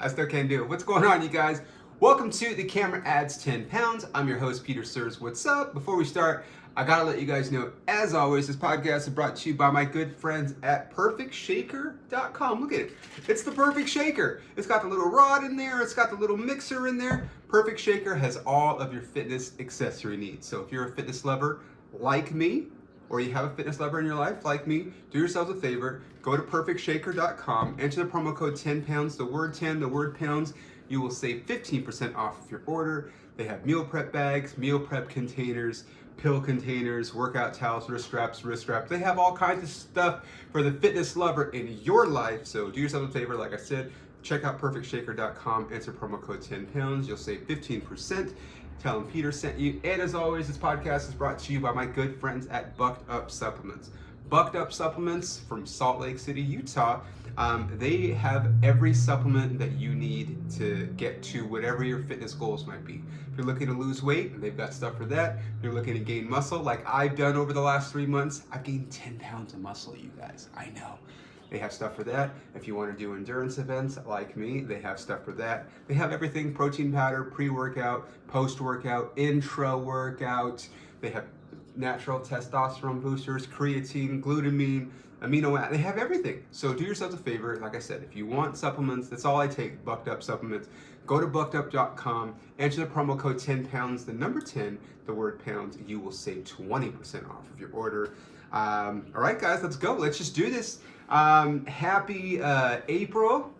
I still can't do it. What's going on, you guys? Welcome to The Camera Adds 10 Pounds. I'm your host, Peter Sirs. What's up? Before we start, I gotta let you guys know, as always, this podcast is brought to you by my good friends at perfectshaker.com. Look at it. It's the Perfect Shaker. It's got the little rod in there. It's got the little mixer in there. Perfect Shaker has all of your fitness accessory needs. So if you're a fitness lover like me, or you have a fitness lover in your life like me, do yourselves a favor. Go to perfectshaker.com, enter the promo code 10 pounds, the word 10, the word pounds. You will save 15% off of your order. They have meal prep bags, meal prep containers, pill containers, workout towels, wrist straps. They have all kinds of stuff for the fitness lover in your life. So do yourself a favor, like I said, check out perfectshaker.com, enter promo code 10 pounds. You'll save 15%. Tell them Peter sent you. And as always, this podcast is brought to you by my good friends at Bucked Up Supplements. Bucked Up Supplements from Salt Lake City, Utah. They have every supplement that you need to get to whatever your fitness goals might be. If you're looking to lose weight, they've got stuff for that. If you're looking to gain muscle, like I've done over the last 3 months, I've gained 10 pounds of muscle, you guys. I know. They have stuff for that. If you want to do endurance events like me, they have stuff for that. They have everything: protein powder, pre-workout, post-workout, intra-workout. They have natural testosterone boosters, creatine, glutamine, amino acids. They have everything. So do yourselves a favor. Like I said, if you want supplements, that's all I take, Bucked Up Supplements. Go to buckedup.com, enter the promo code 10 pounds, the number 10, the word pounds. You will save 20% off of your order. All right, guys, let's go. Let's just do this. Happy April.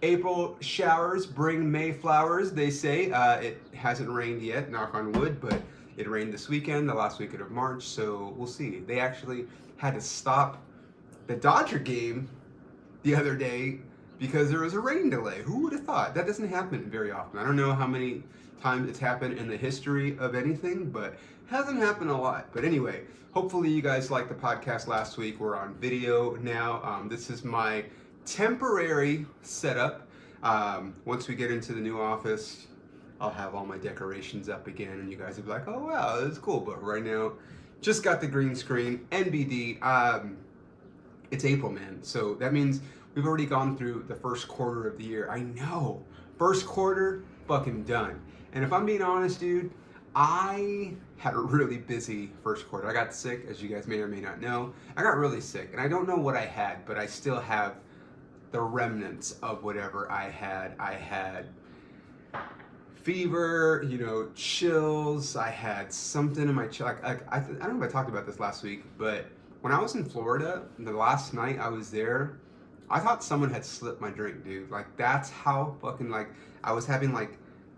April showers bring May flowers, they say. It hasn't rained yet, knock on wood, but it rained this weekend, the last weekend of March, so we'll see. They actually had to stop the Dodger game the other day because there was a rain delay. Who would have thought? That doesn't happen very often. I don't know how many times it's happened in the history of anything, but it hasn't happened a lot. But anyway, hopefully you guys liked the podcast last week. We're on video now. This is my temporary setup. Once we get into the new office, I'll have all my decorations up again, and you guys will be like, oh wow, that's cool. But right now, just got the green screen, NBD. It's April, man. So that means we've already gone through the first quarter of the year. I know. First quarter, fucking done. And if I'm being honest, dude, I had a really busy first quarter. I got sick, as you guys may or may not know. I got really sick, and I don't know what I had, but I still have the remnants of whatever I had. I had fever, chills. I had something in my chest. I don't know if I talked about this last week, but when I was in Florida, the last night I was there, I thought someone had slipped my drink, dude. Like, that's how fucking, I was having,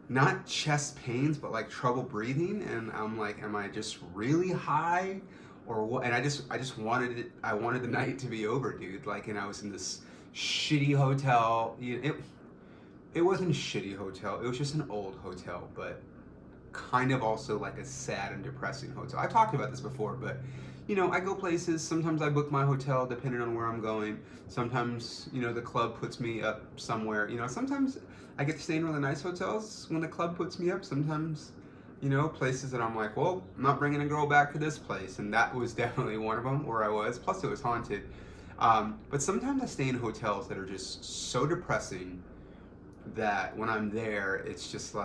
not chest pains, but, trouble breathing, and I'm like, am I just really high, or what? And I just wanted it, I wanted the night to be over, dude. And I was in this shitty hotel. It wasn't a shitty hotel, it was just an old hotel, but kind of also a sad and depressing hotel. I talked about this before, but I go places. Sometimes I book my hotel depending on where I'm going. Sometimes, the club puts me up somewhere. Sometimes I get to stay in really nice hotels when the club puts me up. Sometimes, places that I'm like, well, I'm not bringing a girl back to this place. And that was definitely one of them where I was. Plus, it was haunted. But sometimes I stay in hotels that are just so depressing that when I'm there, it's just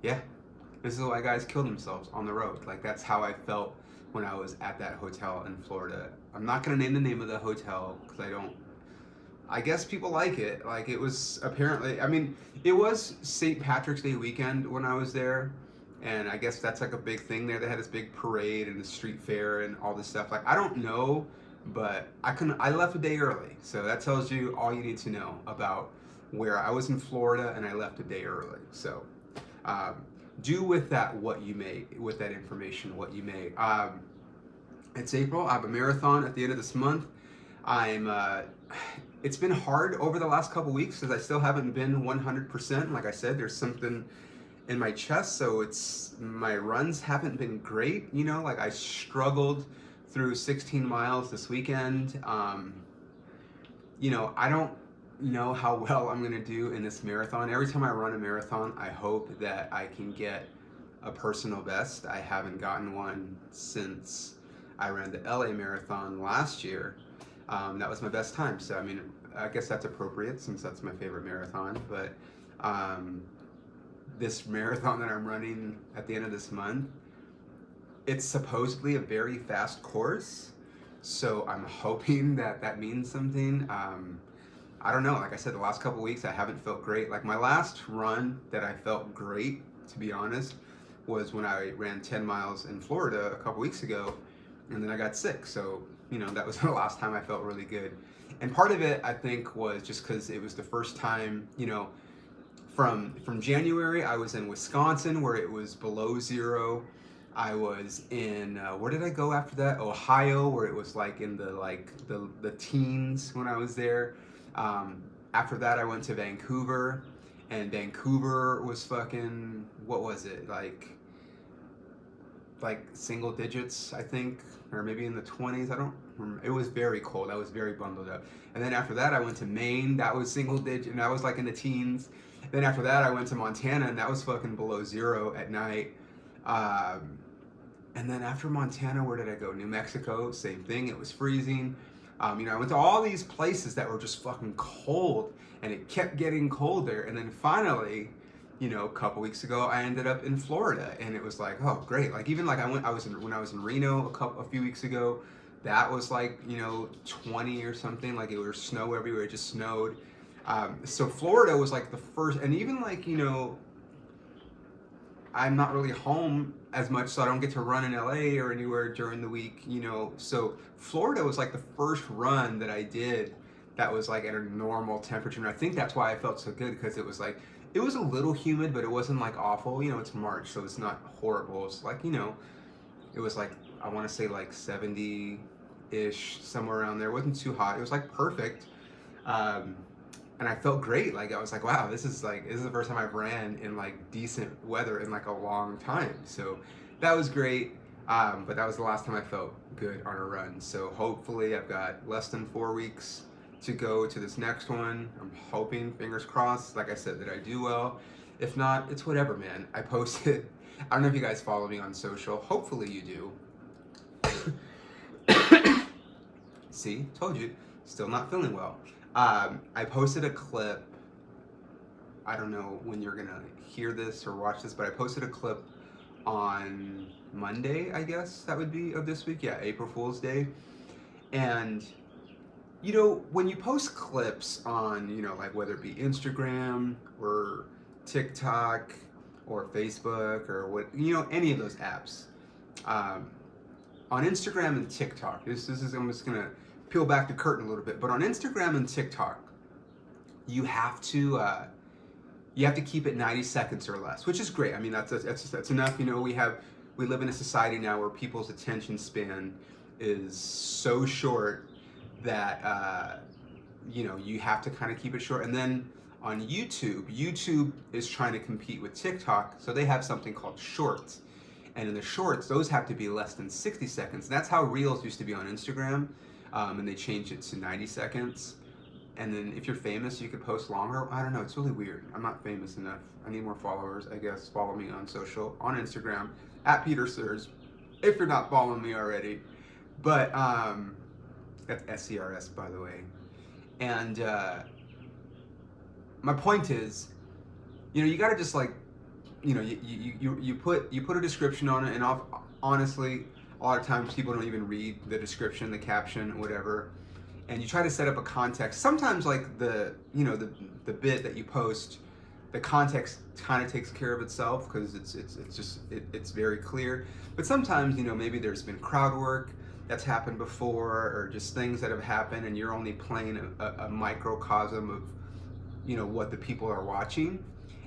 yeah. This is why guys kill themselves on the road. That's how I felt when I was at that hotel in Florida. I'm not going to name the name of the hotel because I guess people like it. It was apparently, it was St. Patrick's Day weekend when I was there. And I guess that's a big thing there. They had this big parade and the street fair and all this stuff. I don't know, but I left a day early. So that tells you all you need to know about where I was in Florida, and I left a day early. So, do with that what you may, with that information what you may. It's April. I have a marathon at the end of this month. It's been hard over the last couple weeks because I still haven't been 100%. Like I said, there's something in my chest, so my runs haven't been great. I struggled through 16 miles this weekend. I don't know how well I'm gonna do in this marathon. Every time I run a marathon, I hope that I can get a personal best. I haven't gotten one since I ran the LA marathon last year. That was my best time. So I guess that's appropriate since that's my favorite marathon. But this marathon that I'm running at the end of this month, it's supposedly a very fast course. So I'm hoping that that means something. I don't know. Like I said, the last couple weeks I haven't felt great. Like my last run that I felt great, to be honest, was when I ran 10 miles in Florida a couple weeks ago, and then I got sick. So, that was the last time I felt really good. And part of it, I think, was just because it was the first time, from January, I was in Wisconsin where it was below zero. I was in, where did I go after that? Ohio, where it was like in the teens when I was there. After that, I went to Vancouver, and Vancouver was fucking, what was it? Like single digits, I think, or maybe in the 20s. I don't remember. It was very cold. I was very bundled up. And then after that, I went to Maine. That was single digit, and I was like in the teens. Then after that, I went to Montana, and that was fucking below zero at night. And then after Montana, where did I go? New Mexico, same thing. It was freezing. I went to all these places that were just fucking cold, and it kept getting colder. And then finally, a couple weeks ago, I ended up in Florida, and it was like, oh, great. Like even like when I was in Reno a few weeks ago, that was like 20 or something. Like it was snow everywhere. It just snowed. So Florida was like the first, and even like I'm not really home as much, so I don't get to run in LA or anywhere during the week, So Florida was like the first run that I did that was like at a normal temperature, and I think that's why I felt so good, because it was a little humid, but it wasn't like awful. It's March, so it's not horrible. It's like it was like, I want to say like 70-ish, somewhere around there. It wasn't too hot. It was like perfect. And I felt great. Like I was like, wow, this is the first time I've ran in like decent weather in like a long time. So that was great. But that was the last time I felt good on a run. So hopefully I've got less than 4 weeks to go to this next one. I'm hoping, fingers crossed, like I said, that I do well. If not, it's whatever, man. I posted, I don't know if you guys follow me on social. Hopefully you do. See, told you, still not feeling well. I posted a clip, I don't know when you're gonna hear this or watch this, but I posted a clip on Monday, I guess that would be, of this week. Yeah, April Fool's Day. And, when you post clips on, like whether it be Instagram or TikTok or Facebook or what, any of those apps, on Instagram and TikTok, this is, I'm just gonna peel back the curtain a little bit, but on Instagram and TikTok, you have to keep it 90 seconds or less, which is great. I mean, that's enough. We live in a society now where people's attention span is so short that you have to kind of keep it short. And then on YouTube is trying to compete with TikTok, so they have something called Shorts, and in the Shorts, those have to be less than 60 seconds. That's how Reels used to be on Instagram. And they changed it to 90 seconds. And then if you're famous, you could post longer. I don't know. It's really weird. I'm not famous enough. I need more followers, I guess. Follow me on social, on Instagram, at Peter Sers, if you're not following me already. But that's SCRS, by the way. And my point is, you got to just like, you put a description on it, and honestly, a lot of times people don't even read the description, the caption, whatever, and you try to set up a context. Sometimes like the bit that you post, the context kind of takes care of itself because it's very clear. But sometimes maybe there's been crowd work that's happened before, or just things that have happened, and you're only playing a microcosm of what the people are watching.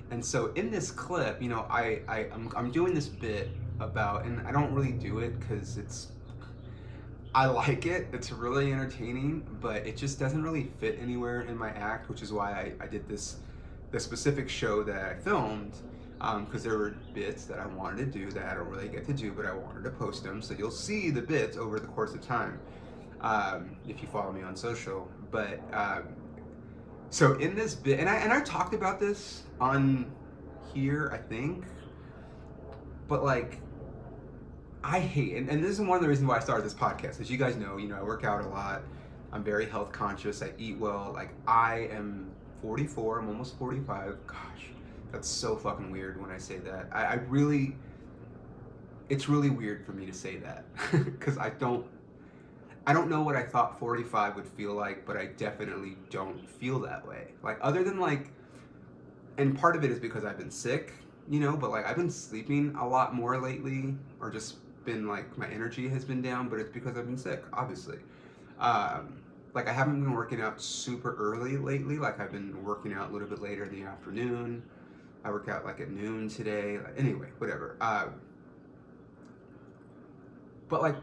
And so in this clip, I'm doing this bit about, and I don't really do it because I like it, it's really entertaining, but it just doesn't really fit anywhere in my act, which is why I did the specific show that I filmed, because there were bits that I wanted to do that I don't really get to do, but I wanted to post them, so you'll see the bits over the course of time, if you follow me on social. But so in this bit, and I talked about this on here, I think, but like, I hate, and this is one of the reasons why I started this podcast. As you guys know, I work out a lot. I'm very health conscious. I eat well. Like, I am 44. I'm almost 45. Gosh, that's so fucking weird when I say that. I really, it's really weird for me to say that because I don't know what I thought 45 would feel like, but I definitely don't feel that way. Like, other than like, and part of it is because I've been sick, but like I've been sleeping a lot more lately, or just been like my energy has been down, but it's because I've been sick, obviously. Um, like, I haven't been working out super early lately. Like, I've been working out a little bit later in the afternoon. I work out like at noon today. Like, anyway, whatever. But like,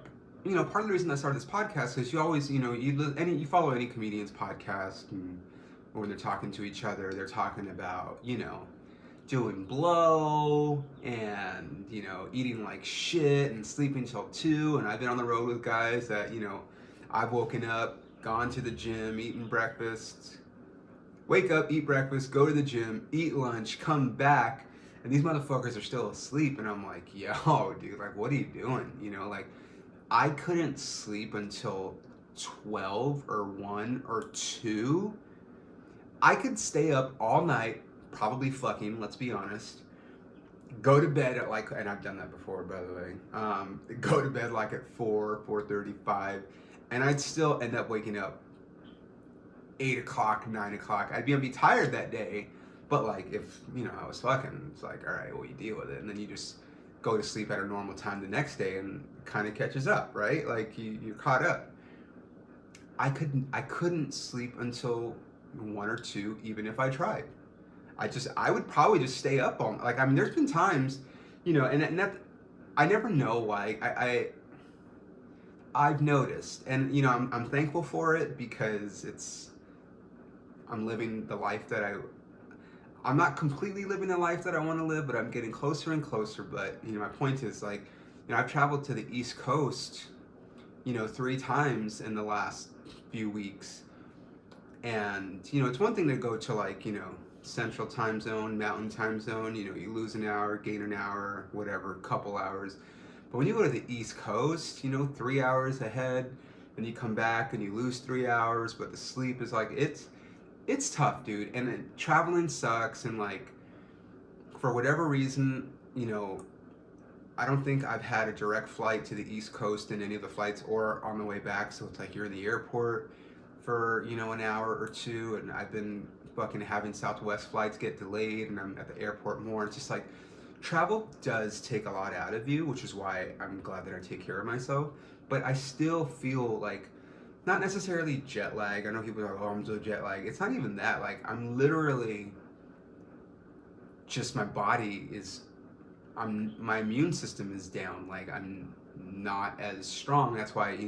part of the reason I started this podcast is you always, you follow any comedian's podcast, and when they're talking to each other, they're talking about, doing blow and, eating like shit and sleeping till 2. And I've been on the road with guys that, I've woken up, gone to the gym, eaten breakfast, wake up, eat breakfast, go to the gym, eat lunch, come back, and these motherfuckers are still asleep. And I'm like, yo, dude, like, what are you doing? Like, I couldn't sleep until 12 or 1 or 2. I could stay up all night, probably fucking, let's be honest. Go to bed at like, and I've done that before, by the way. Go to bed like at 4, 4:35, and I'd still end up waking up 8 o'clock, 9 o'clock. I'd be tired that day, but like, if, I was fucking, it's like, all right, well, you deal with it. And then you just go to sleep at a normal time the next day and kind of catches up, right? Like, you're caught up. I couldn't sleep until 1 or 2, even if I tried. I would probably just stay up all, like, I mean, there's been times, and that, I never know why. I've noticed, and, I'm thankful for it, because I'm living the life that I'm not completely living the life that I want to live, but I'm getting closer and closer. But, my point is, like, I've traveled to the East Coast, 3 times in the last few weeks. And, it's one thing to go to, like, Central Time Zone, Mountain Time Zone, you lose an hour, gain an hour, whatever, couple hours. But when you go to the East Coast, 3 hours ahead, and you come back and you lose 3 hours, but the sleep is like, it's tough, dude. And then traveling sucks, and like, for whatever reason, I don't think I've had a direct flight to the East Coast in any of the flights or on the way back. So it's like you're in the airport for, an hour or 2, and I've been fucking having Southwest flights get delayed, and I'm at the airport more. It's just like, travel does take a lot out of you, which is why I'm glad that I take care of myself. But I still feel like, not necessarily jet lag. I know people are like, oh, I'm so jet lag. It's not even that. Like, I'm literally just, my body is, my immune system is down. Like, I'm not as strong. That's why,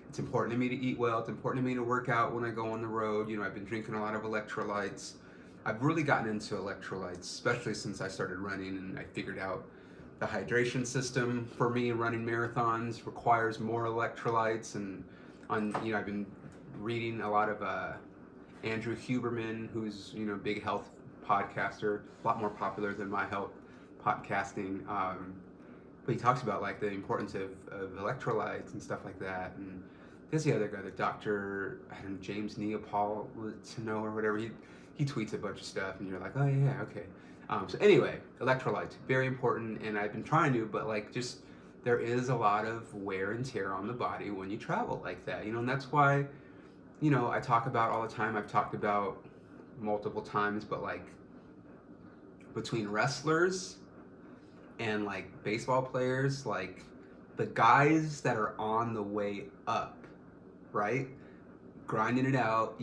it's important to me to eat well. It's important to me to work out when I go on the road. I've been drinking a lot of electrolytes. I've really gotten into electrolytes, especially since I started running, and I figured out the hydration system for me running marathons requires more electrolytes. And I've been reading a lot of Andrew Huberman, who's, big health podcaster, a lot more popular than my health podcasting. But he talks about like the importance of electrolytes and stuff like that. And there's the other guy, the Dr. James Neopol or whatever. He tweets a bunch of stuff, and you're like, oh yeah, okay. So anyway, electrolytes, very important, and I've been trying to, but like, just, there is a lot of wear and tear on the body when you travel like that, and that's why, I talk about all the time, I've talked about multiple times, but like, between wrestlers and like baseball players, like the guys that are on the way up, right? Grinding it out,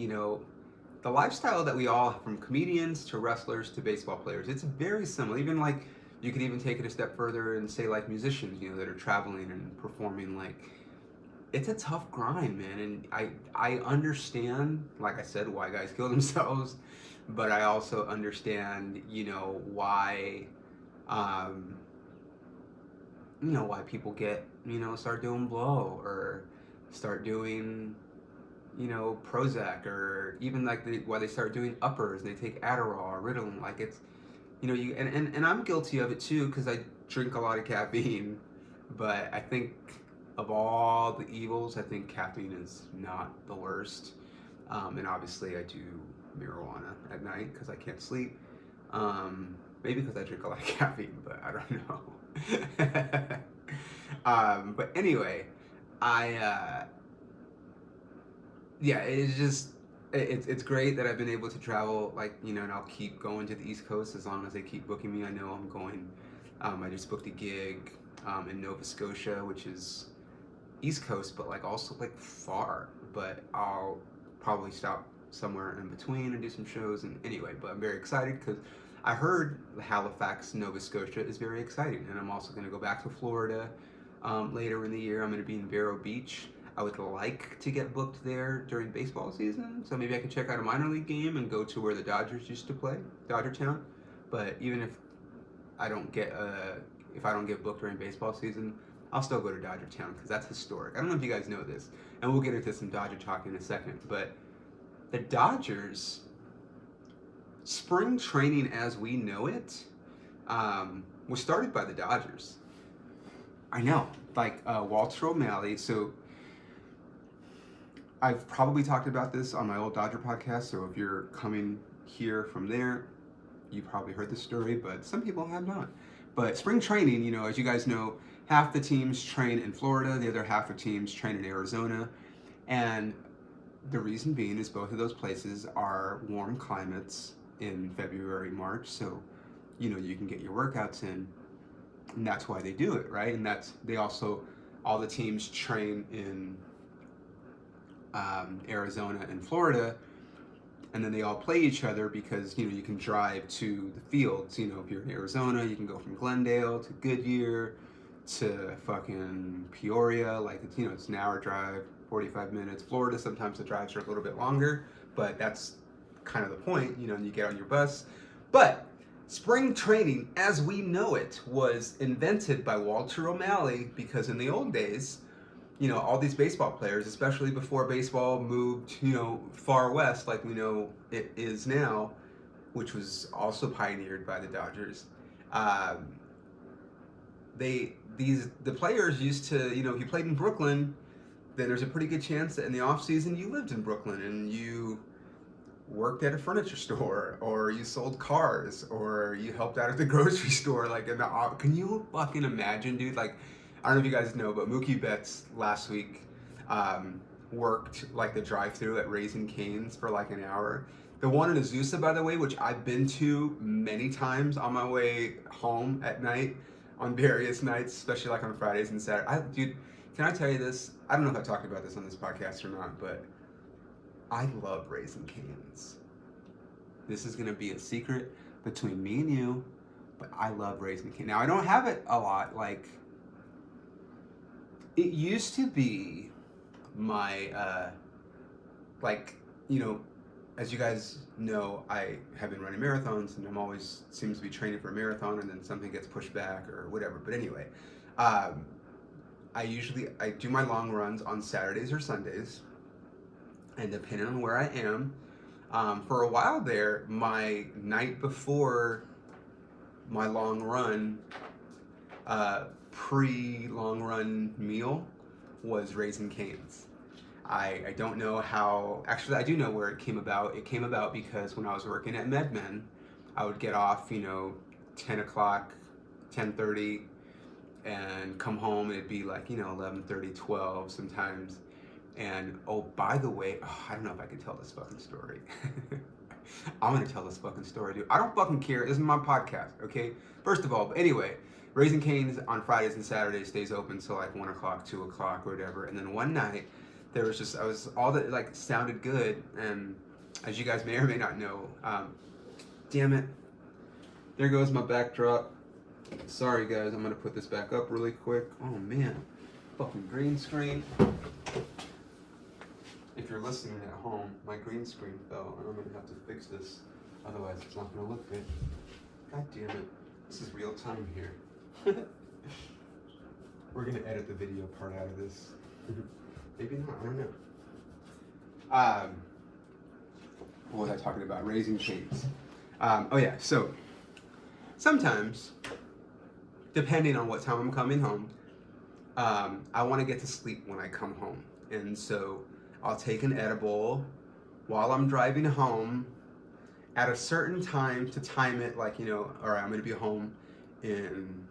the lifestyle that we all, from comedians to wrestlers to baseball players, it's very similar. Even like, you could even take it a step further and say like musicians, that are traveling and performing, like, it's a tough grind, man. And I understand, like I said, why guys kill themselves, but I also understand, why, why people get, start doing blow, or start doing, Prozac, or even like why they start doing uppers, they take Adderall or Ritalin. Like, it's, and I'm guilty of it too, because I drink a lot of caffeine. But I think of all the evils, I think caffeine is not the worst. And obviously, I do marijuana at night because I can't sleep. Maybe because I drink a lot of caffeine, but I don't know. But anyway, yeah, it's just it's great that I've been able to travel, like, and I'll keep going to the East Coast as long as they keep booking me. I know I'm going. I just booked a gig in Nova Scotia, which is East Coast, but like also like far. But I'll probably stop somewhere in between and do some shows. And anyway, but I'm very excited because I heard Halifax, Nova Scotia is very exciting, and I'm also going to go back to Florida later in the year. I'm going to be in Vero Beach. I would like to get booked there during baseball season, so maybe I can check out a minor league game and go to where the Dodgers used to play, Dodger Town. But even if I don't get booked during baseball season, I'll still go to Dodger Town because that's historic. I don't know if you guys know this, and we'll get into some Dodger talk in a second, but the Dodgers, spring training as we know it, was started by the Dodgers. I know, like Walter O'Malley. So I've probably talked about this on my old Dodger podcast, so if you're coming here from there, you probably heard the story, but some people have not. But spring training, as you guys know, half the teams train in Florida, the other half of teams train in Arizona, and the reason being is both of those places are warm climates in February, March, so you can get your workouts in, and that's why they do it, right? And they also, all the teams train in Arizona and Florida, and then they all play each other because you can drive to the fields. If you're in Arizona, you can go from Glendale to Goodyear to fucking Peoria. Like it's an hour drive, 45 minutes. Florida, sometimes the drives are a little bit longer, but that's kind of the point. And you get on your bus. But spring training, as we know it, was invented by Walter O'Malley because in the old days, all these baseball players, especially before baseball moved, far west like we know it is now, which was also pioneered by the Dodgers. The players used to, if you played in Brooklyn, then there's a pretty good chance that in the off season you lived in Brooklyn and you worked at a furniture store, or you sold cars, or you helped out at the grocery store. Like can you fucking imagine, dude? Like, I don't know if you guys know, but Mookie Betts last week worked like the drive-thru at Raising Cane's for like an hour. The one in Azusa, by the way, which I've been to many times on my way home at night, on various nights, especially like on Fridays and Saturdays. Dude, can I tell you this? I don't know if I talked about this on this podcast or not, but I love Raising Cane's. This is gonna be a secret between me and you, but I love Raising Cane's. Now I don't have it a lot. Like, it used to be my, as you guys know, I have been running marathons, and I'm always seems to be training for a marathon, and then something gets pushed back or whatever. But anyway, I do my long runs on Saturdays or Sundays, and depending on where I am, for a while there, my night before my long run, pre-long run meal was Raising Cane's. I don't know how, actually I do know where it came about. It came about because when I was working at MedMen, I would get off, 10 o'clock, 10:30, and come home, and it'd be like, 11:30, 12 sometimes. And, oh, by the way, I don't know if I can tell this fucking story. I'm gonna tell this fucking story, dude. I don't fucking care. This is my podcast, okay? First of all, but anyway, Raising Cane's on Fridays and Saturdays stays open till like 1 o'clock, 2 o'clock, or whatever. And then one night, all that like sounded good, and as you guys may or may not know, damn it, there goes my backdrop. Sorry guys, I'm gonna put this back up really quick. Oh man, fucking green screen. If you're listening at home, my green screen fell, and I'm gonna have to fix this, otherwise it's not gonna look good. God damn it, this is real time here. We're gonna edit the video part out of this. Maybe not, I don't know. What was I talking about? Raising Cane's. So sometimes, depending on what time I'm coming home, I want to get to sleep when I come home. And so I'll take an edible while I'm driving home at a certain time to time it, like, all right, I'm going to be home in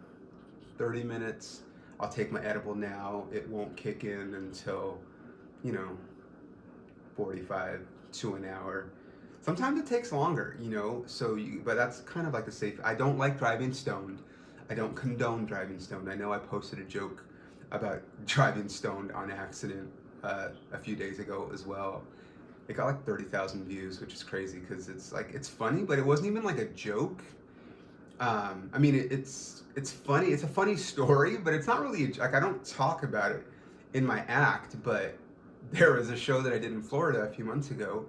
30 minutes. I'll take my edible now. It won't kick in until, you know, 45 to an hour. Sometimes it takes longer, but that's kind of like the safe. I don't like driving stoned. I don't condone driving stoned. I know I posted a joke about driving stoned on accident a few days ago as well. It got like 30,000 views, which is crazy because it's funny, but it wasn't even like a joke. I mean, it's funny. It's a funny story, but it's not really like I don't talk about it in my act. But there was a show that I did in Florida a few months ago.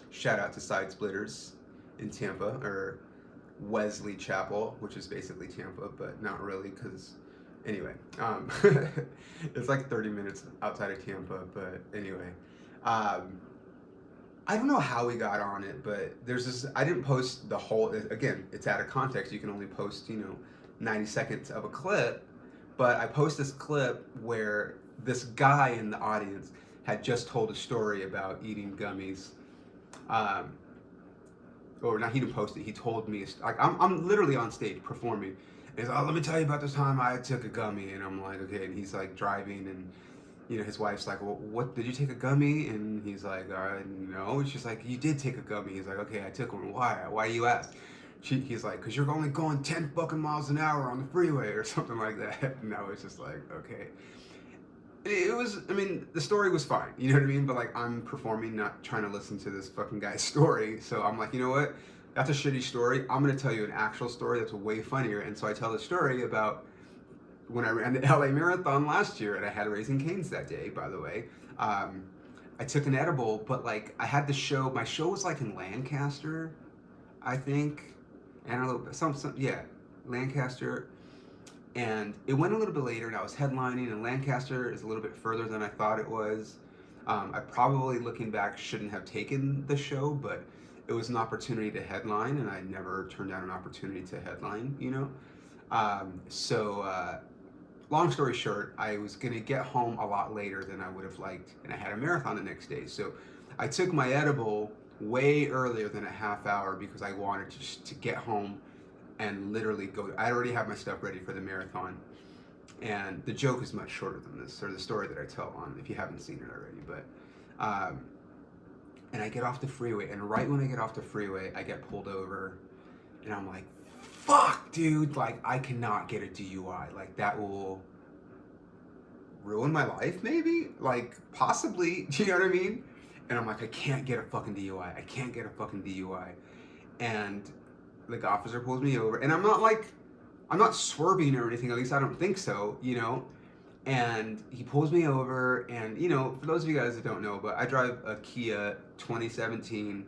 Shout out to Side Splitters in Tampa, or Wesley Chapel, which is basically Tampa, but not really because, anyway, it's like 30 minutes outside of Tampa, but anyway, I don't know how we got on it, but there's this, I didn't post the whole, again, it's out of context, you can only post, 90 seconds of a clip, but I post this clip where this guy in the audience had just told a story about eating gummies. Or not, he didn't post it, he told me, like, I'm literally on stage performing, and he's like, oh, let me tell you about this time I took a gummy, and I'm like, okay, and he's like driving, and his wife's like, well, what, did you take a gummy? And he's like, no. And she's like, you did take a gummy. He's like, okay, I took one. Why you ask? He's like, because you're only going 10 fucking miles an hour on the freeway or something like that. And I was just like, okay. It was, I mean, the story was fine, you know what I mean? But like, I'm performing, not trying to listen to this fucking guy's story. So I'm like, you know what? That's a shitty story. I'm going to tell you an actual story that's way funnier. And so I tell the story about when I ran the LA Marathon last year, and I had Raising Cane's that day, by the way. I took an edible, but like, I had the show, my show was like in Lancaster, I think. And a little bit, Lancaster. And it went a little bit later, and I was headlining, and Lancaster is a little bit further than I thought it was. I probably, looking back, shouldn't have taken the show, but it was an opportunity to headline, and I never turned down an opportunity to headline, long story short, I was going to get home a lot later than I would have liked, and I had a marathon the next day. So I took my edible way earlier than a half hour because I wanted to get home and literally go. I already have my stuff ready for the marathon. And the joke is much shorter than this, or the story that I tell on, if you haven't seen it already. But, and I get off the freeway, and right when I get off the freeway, I get pulled over, and I'm like, fuck, dude, like, I cannot get a DUI. Like, that will ruin my life, maybe? Like, possibly, do you know what I mean? And I'm like, I can't get a fucking DUI. I can't get a fucking DUI. And the officer pulls me over, and I'm not swerving or anything, at least I don't think so, and he pulls me over, and, for those of you guys that don't know, but I drive a Kia 2017,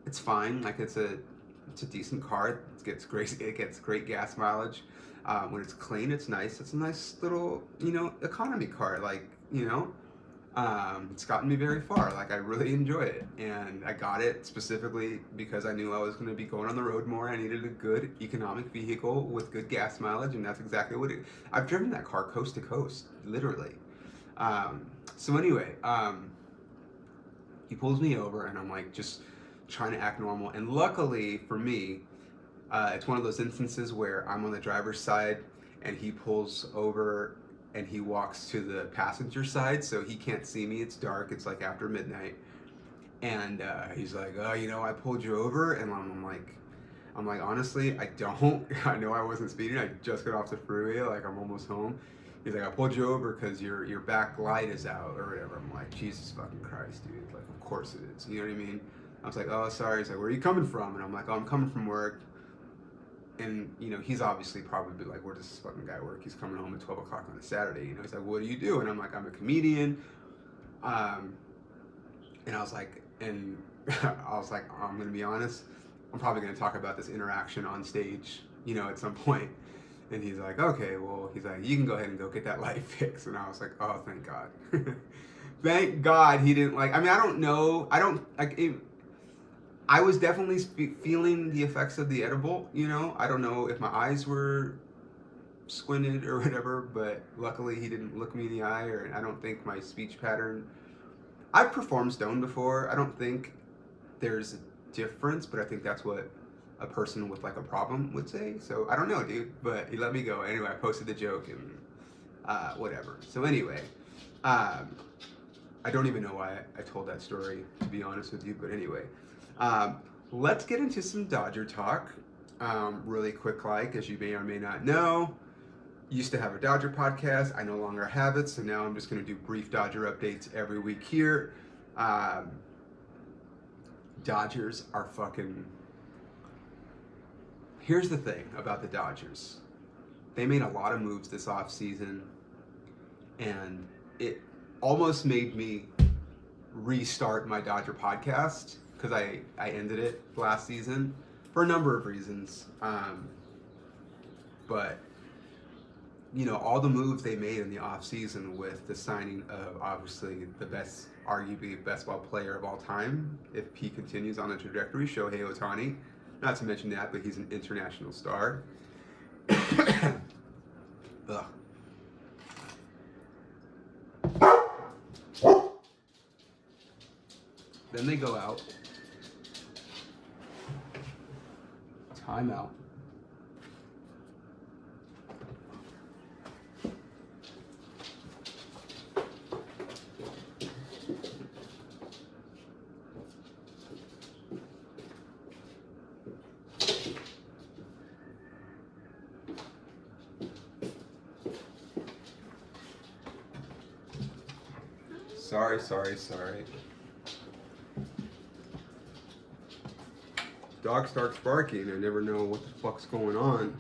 it's fine, like, it's a decent car, it gets great gas mileage, when it's clean, it's nice, it's a nice little, economy car, like, it's gotten me very far. Like, I really enjoy it, and I got it specifically because I knew I was going to be going on the road more. I needed a good economic vehicle with good gas mileage, and that's exactly what I've driven that car coast to coast, literally. So anyway, he pulls me over, and I'm like just trying to act normal. And luckily for me, it's one of those instances where I'm on the driver's side, and he pulls over and he walks to the passenger side, so he can't see me. It's dark. It's like after midnight. And he's like, oh, I pulled you over. And I'm like, honestly, I don't. I know I wasn't speeding. I just got off the freeway. Like, I'm almost home. He's like, I pulled you over because your back light is out or whatever. I'm like, Jesus fucking Christ, dude. Like, of course it is. You know what I mean? I was like, oh, sorry. He's like, where are you coming from? And I'm like, oh, I'm coming from work. And, he's obviously probably like, where does this fucking guy work? He's coming home at 12 o'clock on a Saturday. He's like, what do you do? And I'm like, I'm a comedian. And I was like, I'm going to be honest. I'm probably going to talk about this interaction on stage, at some point. And he's like, okay, well, he's like, you can go ahead and go get that light fixed. And I was like, oh, thank God. Thank God he didn't I don't know. I was definitely feeling the effects of the edible, I don't know if my eyes were squinted or whatever, but luckily he didn't look me in the eye, or I don't think my speech pattern. I've performed stone before. I don't think there's a difference, but I think that's what a person with like a problem would say. So I don't know, dude, but he let me go. Anyway, I posted the joke and whatever. So anyway, I don't even know why I told that story, to be honest with you, but anyway. Let's get into some Dodger talk. Really quick, like, as you may or may not know, used to have a Dodger podcast. I no longer have it, so now I'm just going to do brief Dodger updates every week here. Dodgers are fucking... Here's the thing about the Dodgers. They made a lot of moves this offseason, and it almost made me restart my Dodger podcast, because I ended it last season for a number of reasons. But, you know, all the moves they made in the offseason with the signing of, obviously, the best, arguably, best ball player of all time, if he continues on the trajectory, Shohei Ohtani. Not to mention that, but he's an international star. Ugh. Then they go out. Timeout. Sorry. Dog starts barking. I never know what the fuck's going on.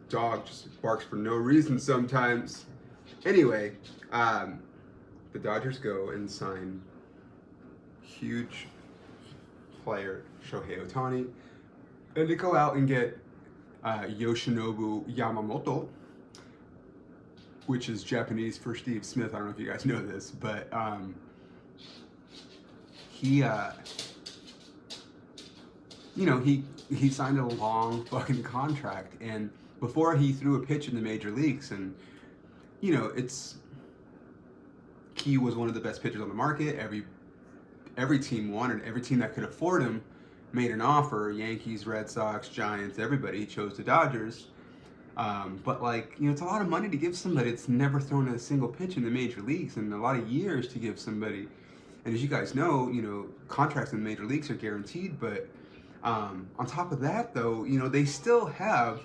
Dog just barks for no reason sometimes. Anyway, the Dodgers go and sign huge player Shohei Ohtani, and they go out and get Yoshinobu Yamamoto, which is Japanese for Steve Smith. I don't know if you guys know this, but he signed a long fucking contract, and before he threw a pitch in the major leagues, and he was one of the best pitchers on the market. Every team wanted, every team that could afford him made an offer. Yankees, Red Sox, Giants, everybody chose the Dodgers. But it's a lot of money to give somebody that's never thrown a single pitch in the major leagues, and a lot of years to give somebody. And as you guys know, contracts in the major leagues are guaranteed, but on top of that, though, they still have,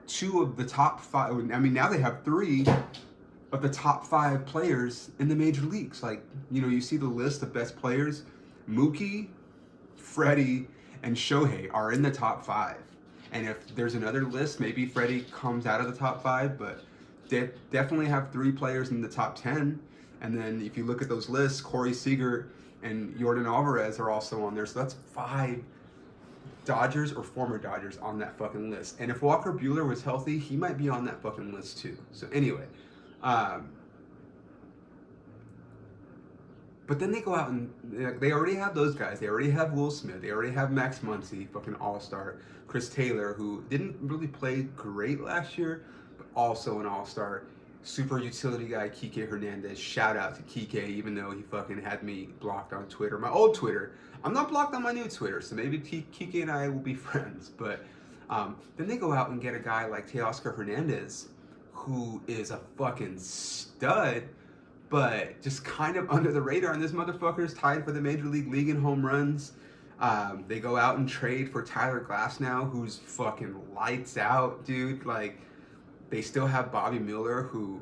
two of the top five. I mean, now they have three of the top five players in the major leagues. You see the list of best players. Mookie, Freddie, and Shohei are in the top five. And if there's another list, maybe Freddie comes out of the top five, but they definitely have three players in the top 10. And then if you look at those lists, Corey Seager and Yordan Alvarez are also on there. So that's 5 Dodgers or former Dodgers on that fucking list. And if Walker Buehler was healthy, he might be on that fucking list too. So anyway, but then they go out and they already have those guys. They already have Will Smith. They already have Max Muncy, fucking all-star. Chris Taylor, who didn't really play great last year, but also an all-star. Super utility guy, Kike Hernandez. Shout out to Kike, even though he fucking had me blocked on Twitter. My old Twitter. I'm not blocked on my new Twitter, so maybe Kike and I will be friends. But then they go out and get a guy like Teoscar Hernandez, who is a fucking stud, but just kind of under the radar. And this motherfucker's tied for the Major League in home runs. They go out and trade for Tyler Glasnow, who's fucking lights out, dude. They still have Bobby Miller, who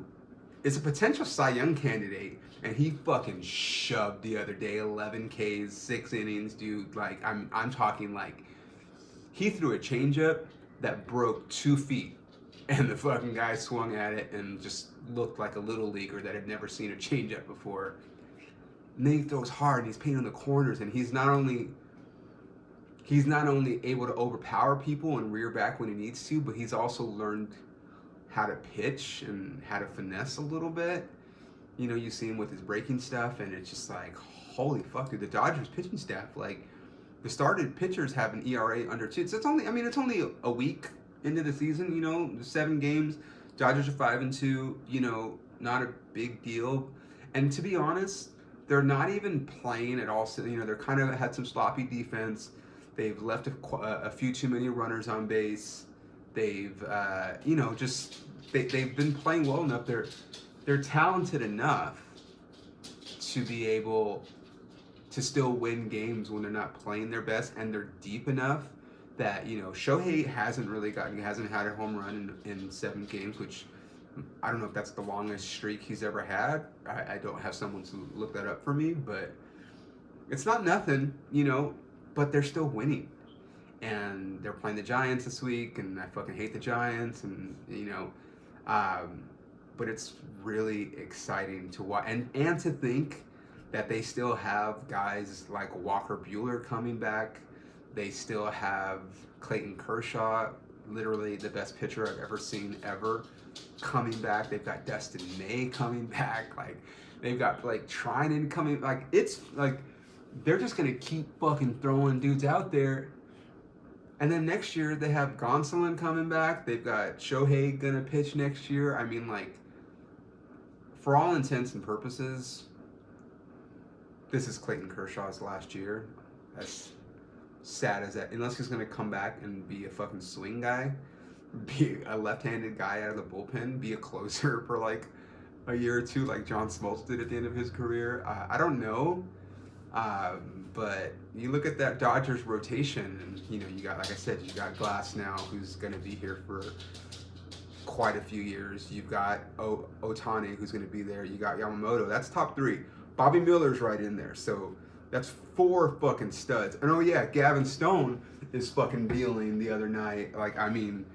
is a potential Cy Young candidate, and he fucking shoved the other day, 11 Ks, 6 innings, dude. I'm talking he threw a changeup that broke 2 feet, and the fucking guy swung at it and just looked like a little leaguer that had never seen a changeup before. And then he throws hard, and he's painting the corners, and he's not only able to overpower people and rear back when he needs to, but he's also learned how to pitch and how to finesse a little bit. You see him with his breaking stuff, and it's just holy fuck, dude. The Dodgers pitching staff, the started pitchers have an ERA under 2. So it's only, it's only a week into the season, 7 games. Dodgers are 5-2, not a big deal. And to be honest, they're not even playing at all. So, they're kind of had some sloppy defense. They've left a few too many runners on base. They've, they've been playing well enough. They're talented enough to be able to still win games when they're not playing their best, and they're deep enough that, Shohei hasn't had a home run in 7 games, which I don't know if that's the longest streak he's ever had. I don't have someone to look that up for me, but it's not nothing, but they're still winning. And they're playing the Giants this week, and I fucking hate the Giants, and, but it's really exciting to watch. And to think that they still have guys like Walker Buehler coming back. They still have Clayton Kershaw, literally the best pitcher I've ever seen ever, coming back. They've got Dustin May coming back. Like, they've got Blake Trinan coming. Like, it's like they're just gonna keep fucking throwing dudes out there. And then next year they have Gonsolin coming back. They've got Shohei gonna pitch next year. I mean, like, for all intents and purposes, this is Clayton Kershaw's last year. As sad as that. Unless he's gonna come back and be a fucking swing guy, be a left-handed guy out of the bullpen, be a closer for like a year or two, like John Smoltz did at the end of his career. I don't know, but you look at that Dodgers rotation, and you got, like I said, you got Glass now, who's gonna be here for quite a few years. You've got Otani, who's gonna be there. You got Yamamoto. That's top 3. Bobby Miller's right in there, so that's 4 fucking studs. And oh yeah, Gavin Stone is fucking dealing the other night. Like, I mean,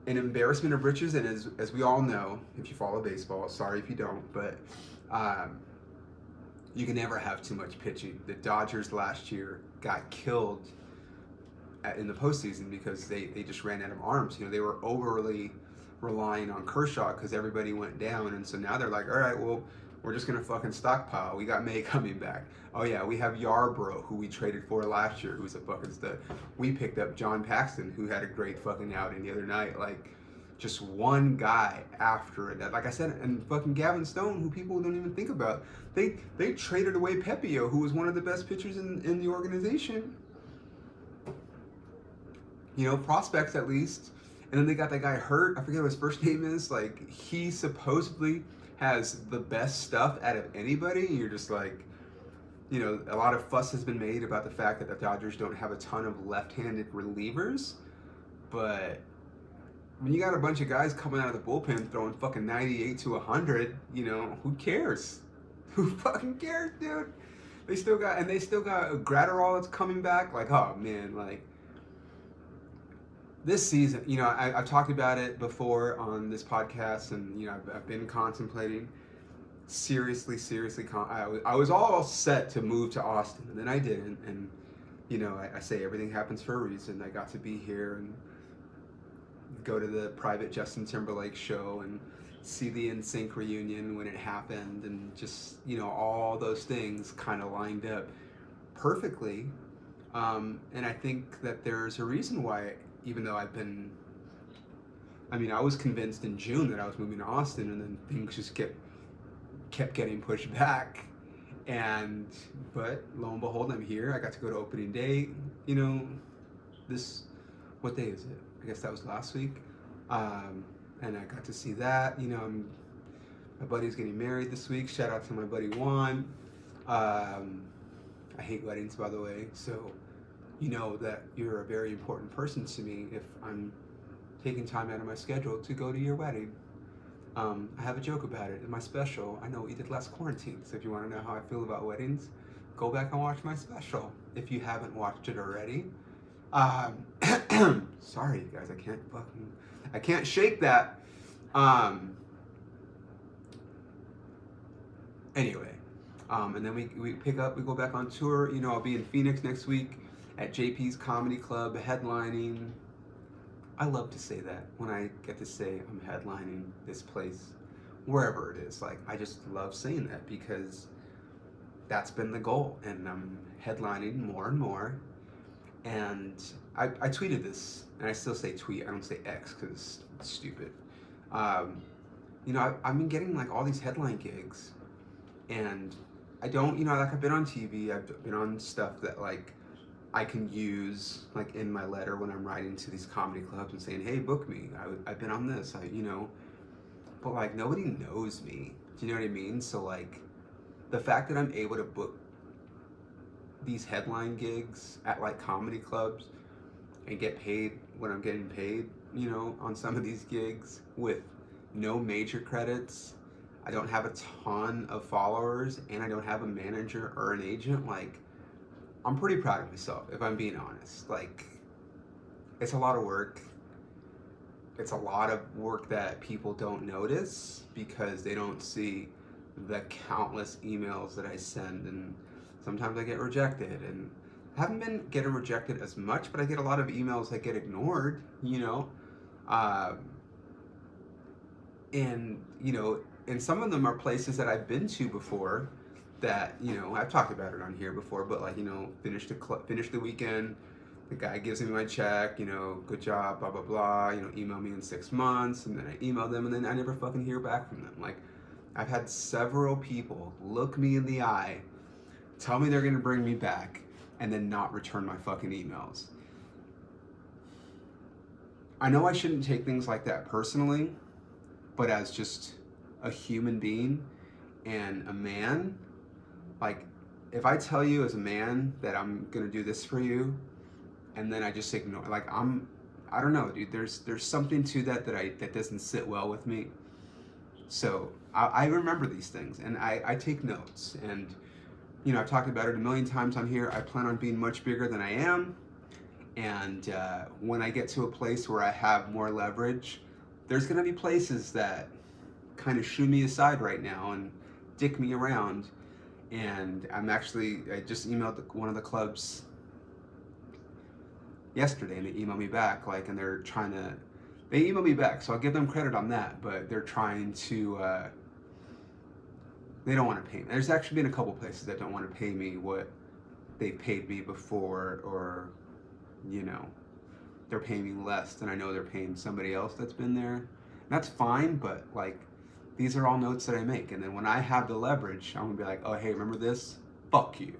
an embarrassment of riches. And as we all know, if you follow baseball, sorry if you don't, but you can never have too much pitching. The Dodgers last year got killed in the postseason because they just ran out of arms. They were overly relying on Kershaw because everybody went down, and so now they're like, all right, well, we're just gonna fucking stockpile. We got May coming back. Oh yeah, we have Yarbrough, who we traded for last year, who's a fucking stud. We picked up John Paxton, who had a great fucking outing the other night. Like, just one guy after it. Like I said, and fucking Gavin Stone, who people don't even think about. They traded away Pepio, who was one of the best pitchers in the organization. Prospects at least. And then they got that guy hurt. I forget what his first name is. Like, he supposedly has the best stuff out of anybody. You're just like, a lot of fuss has been made about the fact that the Dodgers don't have a ton of left-handed relievers. But when you got a bunch of guys coming out of the bullpen throwing fucking 98 to 100, who cares? Who fucking cares, dude? They still got Gratterall that's coming back. Like, oh man, like, this season, I've talked about it before on this podcast, and I've been contemplating seriously. I was all set to move to Austin, and then I didn't. And I say everything happens for a reason. I got to be here and go to the private Justin Timberlake show and see the NSYNC reunion when it happened, and just all those things kind of lined up perfectly. And I think that there's a reason why. Even though I was convinced in June that I was moving to Austin, and then things just kept getting pushed back. But lo and behold, I'm here. I got to go to opening day. What day is it? I guess that was last week. And I got to see that. My buddy's getting married this week. Shout out to my buddy Juan. I hate weddings, by the way, so that you're a very important person to me if I'm taking time out of my schedule to go to your wedding. I have a joke about it in my special. I know what you did last quarantine, so if you want to know how I feel about weddings, go back and watch my special if you haven't watched it already. Sorry, guys, I can't shake that. Anyway, and then we go back on tour. I'll be in Phoenix next week at JP's Comedy Club, headlining. I love to say that when I get to say I'm headlining this place, wherever it is. Like, I just love saying that because that's been the goal, and I'm headlining more and more. And I tweeted this, and I still say tweet. I don't say X because it's stupid. Um, I've been getting like all these headline gigs, and I don't, like I've been on TV, I've been on stuff that like I can use like in my letter when I'm writing to these comedy clubs and saying, hey, book me. I've been on this, but like nobody knows me. Do you know what I mean? So like the fact that I'm able to book these headline gigs at like comedy clubs and get paid when I'm getting paid, on some of these gigs with no major credits. I don't have a ton of followers and I don't have a manager or an agent. Like, I'm pretty proud of myself, if I'm being honest. Like, it's a lot of work. It's a lot of work that people don't notice because they don't see the countless emails that I send, and sometimes I get rejected, and I haven't been getting rejected as much, but I get a lot of emails that get ignored, and some of them are places that I've been to before that, I've talked about it on here before, but like, finish the weekend, the guy gives me my check, good job, blah, blah, blah, email me in 6 months, and then I email them, and then I never fucking hear back from them. Like, I've had several people look me in the eye, tell me they're gonna bring me back, and then not return my fucking emails. I know I shouldn't take things like that personally, but as just a human being and a man, like, if I tell you as a man that I'm gonna do this for you, and then I just ignore, like, I don't know, dude, there's something to that doesn't sit well with me. So I remember these things, and I take notes, and I've talked about it a million times on here. I plan on being much bigger than I am, and when I get to a place where I have more leverage, there's gonna be places that kind of shoo me aside right now and dick me around. And I just emailed one of the clubs yesterday, and they emailed me back, like, and they email me back, so I'll give them credit on that, but they're trying to, they don't want to pay me. There's actually been a couple places that don't want to pay me what they paid me before, or, they're paying me less than I know they're paying somebody else that's been there. And that's fine, but like, these are all notes that I make, and then when I have the leverage, I'm gonna be like, oh, hey, remember this? Fuck you.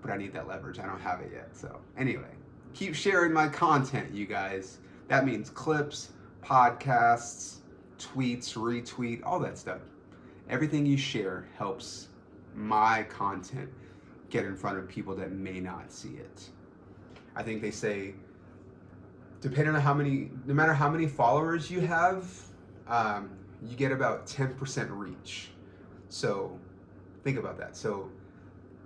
But I need that leverage. I don't have it yet. So anyway, keep sharing my content, you guys. That means clips, podcasts, tweets, retweet, all that stuff. Everything you share helps my content get in front of people that may not see it. I think they say, no matter how many followers you have, you get about 10% reach. So think about that. So,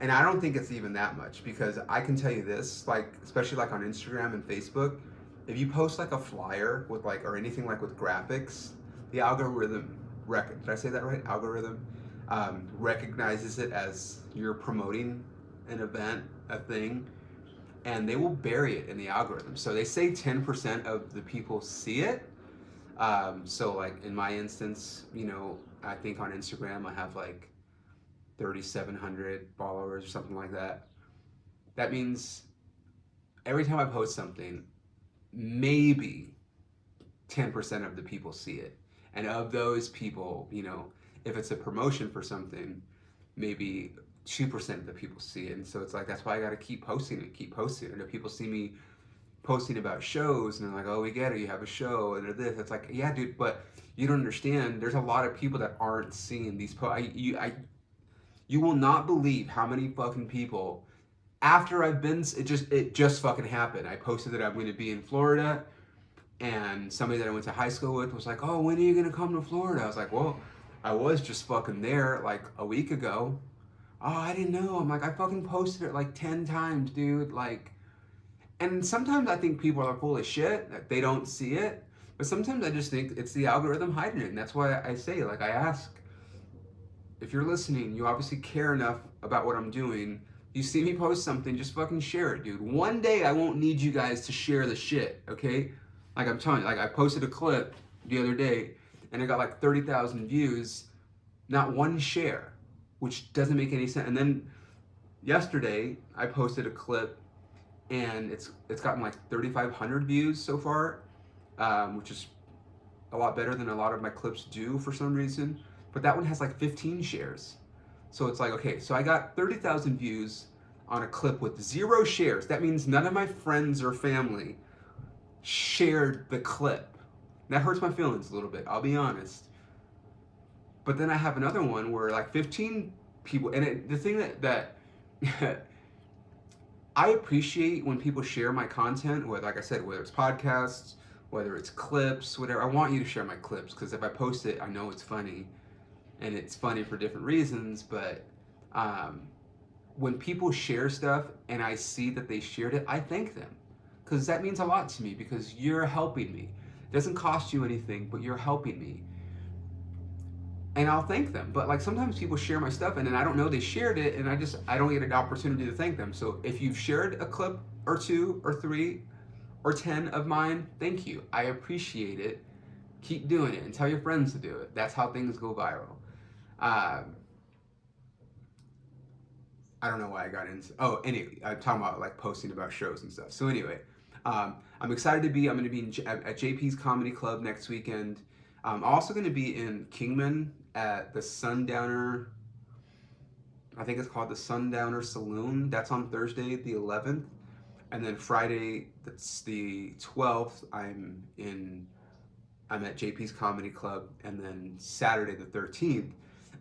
and I don't think it's even that much, because I can tell you this, like, especially like on Instagram and Facebook, if you post like a flyer with like, or anything like with graphics, the algorithm, did I say that right? Algorithm recognizes it as you're promoting an event, a thing, and they will bury it in the algorithm. So they say 10% of the people see it. So like in my instance, I think on Instagram I have like 3,700 followers or something like that. That means every time I post something, maybe 10% of the people see it. And of those people, if it's a promotion for something, maybe 2% of the people see it. And so it's like, that's why I got to keep posting it. And if people see me posting about shows and they're like, oh, we get it, you have a show and this, it's like, yeah, dude, but you don't understand. There's a lot of people that aren't seeing these posts. You will not believe how many fucking people, after it just fucking happened. I posted that I'm going to be in Florida, and somebody that I went to high school with was like, oh, when are you going to come to Florida? I was like, well, I was just fucking there like a week ago. Oh, I didn't know. I'm like, I fucking posted it like 10 times, dude. Like, and sometimes I think people are full of shit, that they don't see it. But sometimes I just think it's the algorithm hiding it. And that's why I say, like, I ask, if you're listening, you obviously care enough about what I'm doing. You see me post something, just fucking share it, dude. One day I won't need you guys to share the shit, okay? Like, I'm telling you, like, I posted a clip the other day and it got like 30,000 views, not one share, which doesn't make any sense. And then yesterday I posted a clip, and it's gotten like 3,500 views so far, which is a lot better than a lot of my clips do for some reason. But that one has like 15 shares. So it's like, okay, so I got 30,000 views on a clip with 0 shares. That means none of my friends or family shared the clip. That hurts my feelings a little bit, I'll be honest. But then I have another one where like 15 people, and the thing that I appreciate when people share my content, whether, like I said, whether it's podcasts, whether it's clips, whatever. I want you to share my clips because if I post it, I know it's funny, and it's funny for different reasons. But when people share stuff and I see that they shared it, I thank them because that means a lot to me because you're helping me. It doesn't cost you anything, but you're helping me. And I'll thank them. But like sometimes people share my stuff and then I don't know they shared it and I don't get an opportunity to thank them. So if you've shared a clip or 2 or 3 or 10 of mine, thank you. I appreciate it. Keep doing it and tell your friends to do it. That's how things go viral. I don't know why I got into. Oh, anyway, I'm talking about like posting about shows and stuff. So anyway, I'm excited to be. I'm going to be at JP's Comedy Club next weekend. I'm also going to be in Kingman at the Sundowner. I think it's called the Sundowner Saloon. That's on Thursday, the 11th, and then Friday, that's the 12th. I'm at JP's Comedy Club, and then Saturday, the 13th,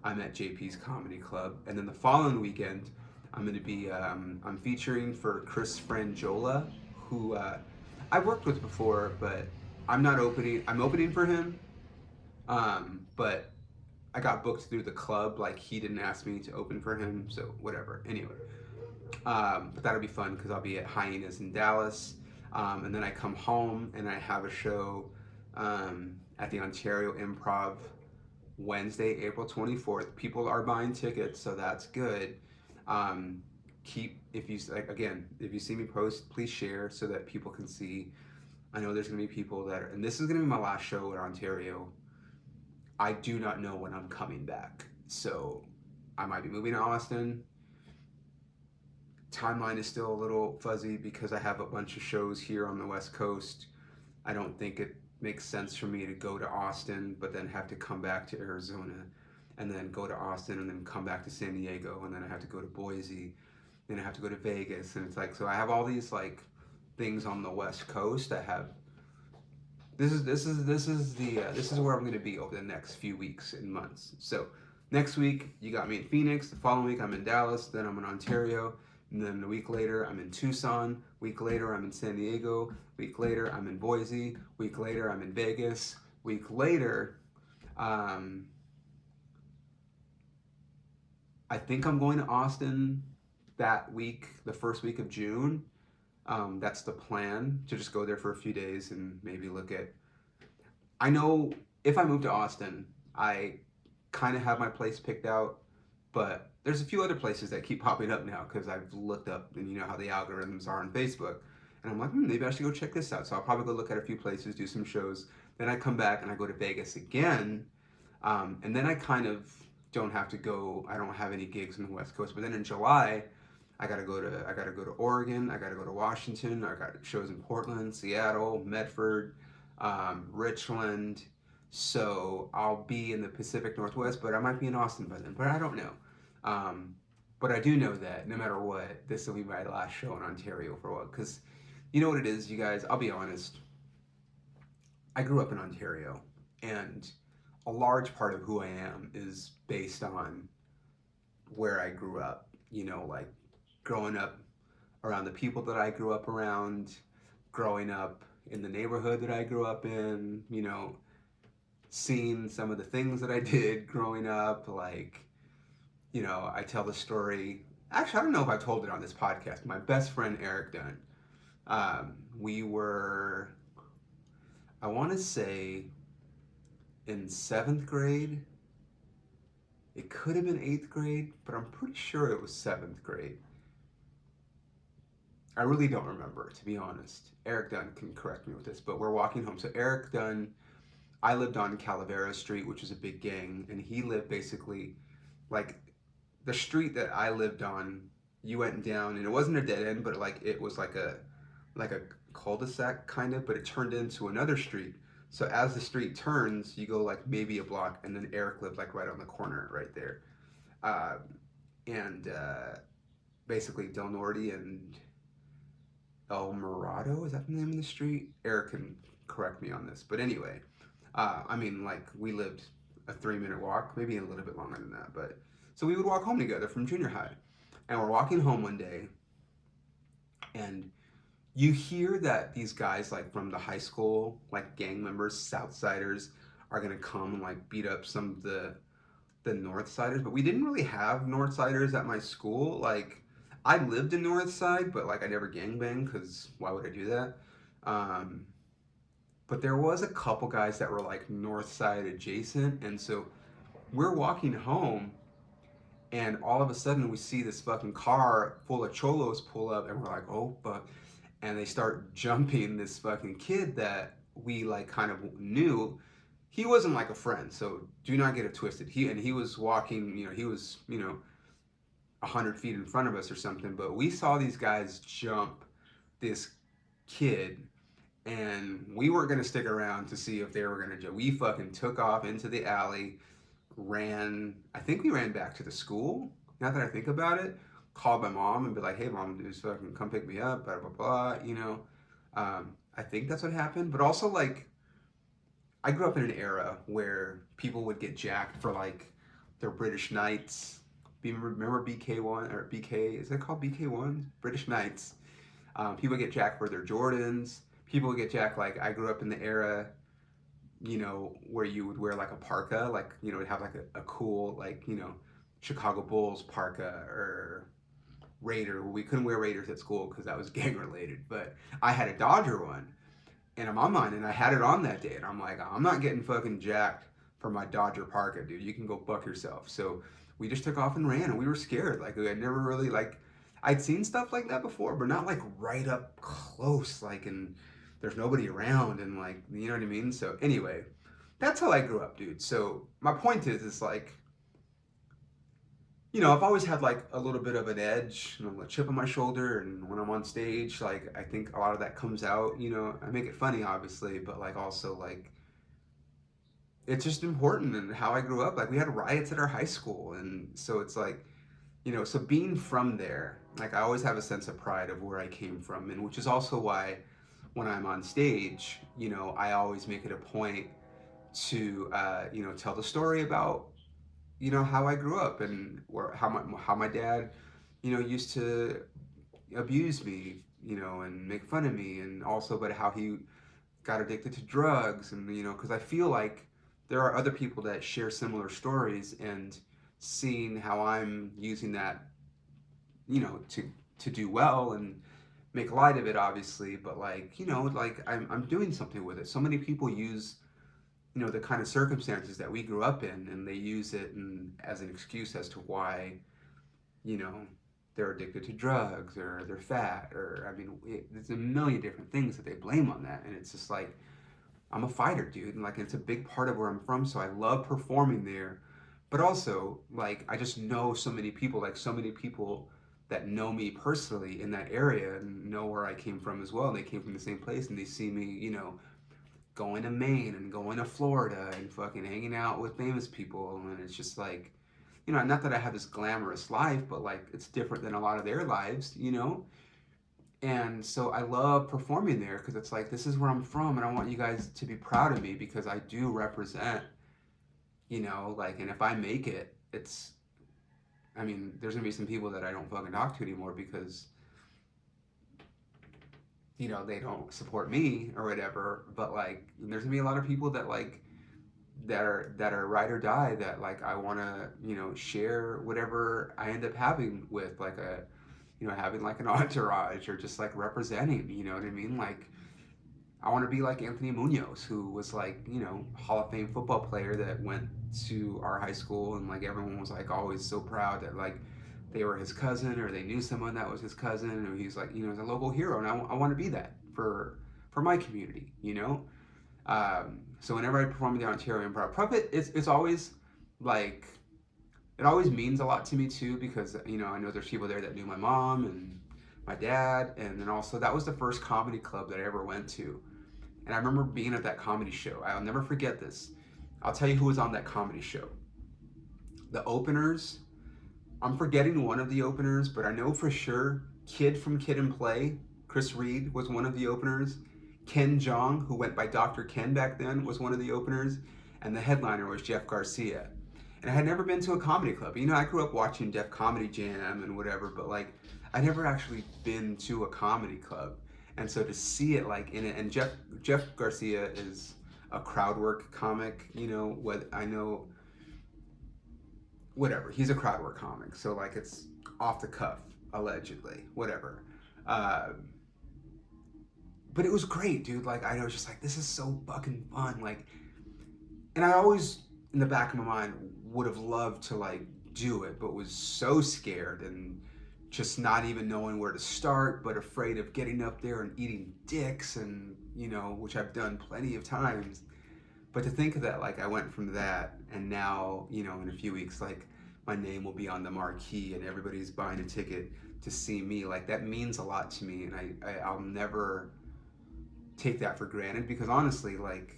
I'm at JP's Comedy Club, and then the following weekend, I'm going to be I'm featuring for Chris Frangiola, who I've worked with before, but I'm not opening. I'm opening for him, but I got booked through the club. Like he didn't ask me to open for him, so whatever. Anyway, but that'll be fun because I'll be at Hyenas in Dallas, and then I come home and I have a show at the Ontario Improv Wednesday, April 24th. People are buying tickets, so that's good. If you see me post, please share so that people can see. I know there's gonna be people and this is gonna be my last show in Ontario. I do not know when I'm coming back, so I might be moving to Austin. Timeline is still a little fuzzy because I have a bunch of shows here on the West Coast. I don't think it makes sense for me to go to Austin, but then have to come back to Arizona, and then go to Austin, and then come back to San Diego, and then I have to go to Boise, then I have to go to Vegas, and it's like, so I have all these like things on the West Coast. This is where I'm going to be over the next few weeks and months. So next week you got me in Phoenix. The following week I'm in Dallas. Then I'm in Ontario. And then a week later I'm in Tucson. Week later I'm in San Diego. Week later I'm in Boise. Week later I'm in Vegas. Week later, I think I'm going to Austin that week, the first week of June. That's the plan, to just go there for a few days and maybe look at. I know if I move to Austin, I kind of have my place picked out, but there's a few other places that keep popping up now because I've looked up, and you know how the algorithms are on Facebook, and I'm like, maybe I should go check this out. So I'll probably go look at a few places, do some shows. Then I come back and I go to Vegas again, and then I kind of don't have to go. I don't have any gigs on the West Coast, but then in July, I gotta go to Oregon. I gotta go to Washington. I got shows in Portland, Seattle, Medford, Richland. So I'll be in the Pacific Northwest, but I might be in Austin by then. But I don't know. But I do know that no matter what, this will be my last show in Ontario for a while. Because you know what it is, you guys. I'll be honest. I grew up in Ontario, and a large part of who I am is based on where I grew up. You know, like growing up around the people that I grew up around, growing up in the neighborhood that I grew up in, you know, seeing some of the things that I did growing up. Like, you know, I tell the story. Actually, I don't know if I told it on this podcast. My best friend, Eric Dunn, we were, I want to say, in 7th grade. It could have been 8th grade, but I'm pretty sure it was 7th grade. I really don't remember, to be honest. Eric Dunn can correct me with this, but we're walking home. So Eric Dunn, I lived on Calavera Street, which is a big gang, and he lived basically like the street that I lived on, you went down, and it wasn't a dead end, but it was like a cul-de-sac kind of, but it turned into another street. So as the street turns, you go like maybe a block, and then Eric lived like right on the corner right there. Uh, and Basically Del Norte and El Morado, is that the name of the street? Eric can correct me on this, but anyway, I mean, like, we lived a 3 minute walk, maybe a little bit longer than that, but so we would walk home together from junior high, and we're walking home one day, and you hear that these guys like from the high school, like gang members, Southsiders, are gonna come and like beat up some of the Northsiders, but we didn't really have Northsiders at my school. Like, I lived in Northside, but like I never gangbanged because why would I do that? Um, but there was a couple guys that were like Northside adjacent, and so we're walking home, and all of a sudden we see this fucking car full of cholos pull up, and we're like, oh fuck, and they start jumping this fucking kid that we like kind of knew. He wasn't like a friend, so do not get it twisted. He was walking, he was 100 feet in front of us or something, but we saw these guys jump this kid, and we weren't gonna stick around to see if they were gonna jump. We fucking took off into the alley, ran. I think we ran back to the school. Now that I think about it, called my mom and be like, "Hey, mom, just fucking come pick me up." Blah blah blah. I think that's what happened. But also, like, I grew up in an era where people would get jacked for like their British Knights. Remember BK1 or BK? Is it called BK1? British Knights. People get jacked for their Jordans. People would get jacked. Like, I grew up in the era, where you would wear like a parka, like, it'd have like a cool, like, Chicago Bulls parka or Raider. We couldn't wear Raiders at school because that was gang related, but I had a Dodger one, and I'm on mine, and I had it on that day, and I'm like, I'm not getting fucking jacked for my Dodger parka, dude. You can go fuck yourself. So we just took off and ran, and we were scared. Like, I never really, like, I'd seen stuff like that before, but not like right up close, like, and there's nobody around, and like, you know what I mean? So anyway, that's how I grew up, dude. So my point is like, I've always had like a little bit of an edge, a chip on my shoulder, and when I'm on stage, like, I think a lot of that comes out. I make it funny, obviously, but like also like it's just important in how I grew up. Like, we had riots at our high school, and so it's like, so being from there, like, I always have a sense of pride of where I came from, and which is also why when I'm on stage, I always make it a point to tell the story about how I grew up, and where how my dad used to abuse me, and make fun of me, and also but how he got addicted to drugs, and because I feel like there are other people that share similar stories, and seeing how I'm using that to do well and make light of it, obviously, but like like I'm doing something with it. So many people use the kind of circumstances that we grew up in, and they use it as an excuse as to why you know they're addicted to drugs, or they're fat, or I mean, there's a million different things that they blame on that, and it's just like, I'm a fighter, dude, and like, it's a big part of where I'm from, so I love performing there. But also, like, I just know so many people, like so many people that know me personally in that area and know where I came from as well, and they came from the same place, and they see me going to Maine and going to Florida and fucking hanging out with famous people, and it's just like, not that I have this glamorous life, but like, it's different than a lot of their lives. And so I love performing there because it's like, this is where I'm from, and I want you guys to be proud of me because I do represent, like, and if I make it, I mean, there's gonna be some people that I don't fucking talk to anymore because they don't support me or whatever, but like, there's gonna be a lot of people that like, that are ride or die, that like, I want to share whatever I end up having with, like, having like an entourage, or just like representing, you know what I mean? Like, I want to be like Anthony Munoz, who was like, Hall of Fame football player that went to our high school, and like, everyone was like always so proud that like they were his cousin, or they knew someone that was his cousin, and he's like, he's a local hero, and I want to be that for my community. So whenever I perform in the Ontario Improv, it's always like, it always means a lot to me too, because I know there's people there that knew my mom and my dad, and then also that was the first comedy club that I ever went to. And I remember being at that comedy show. I'll never forget this. I'll tell you who was on that comedy show. The openers, I'm forgetting one of the openers, but I know for sure Kid from Kid and Play, Chris Reed, was one of the openers. Ken Jeong, who went by Dr. Ken back then, was one of the openers. And the headliner was Jeff Garcia. And I had never been to a comedy club. I grew up watching Def Comedy Jam and whatever, but like I never actually been to a comedy club. And so to see it like in it, and Jeff Garcia is a crowd work comic, what I know, whatever. He's a crowd work comic, so like it's off the cuff, allegedly, whatever. But it was great, dude. Like I was just like, this is so fucking fun. Like, and I always in the back of my mind would have loved to like do it, but was so scared and just not even knowing where to start, but afraid of getting up there and eating dicks, and which I've done plenty of times. But to think of that, like I went from that, and now in a few weeks, like my name will be on the marquee, and everybody's buying a ticket to see me. Like that means a lot to me, and I'll never take that for granted, because honestly, like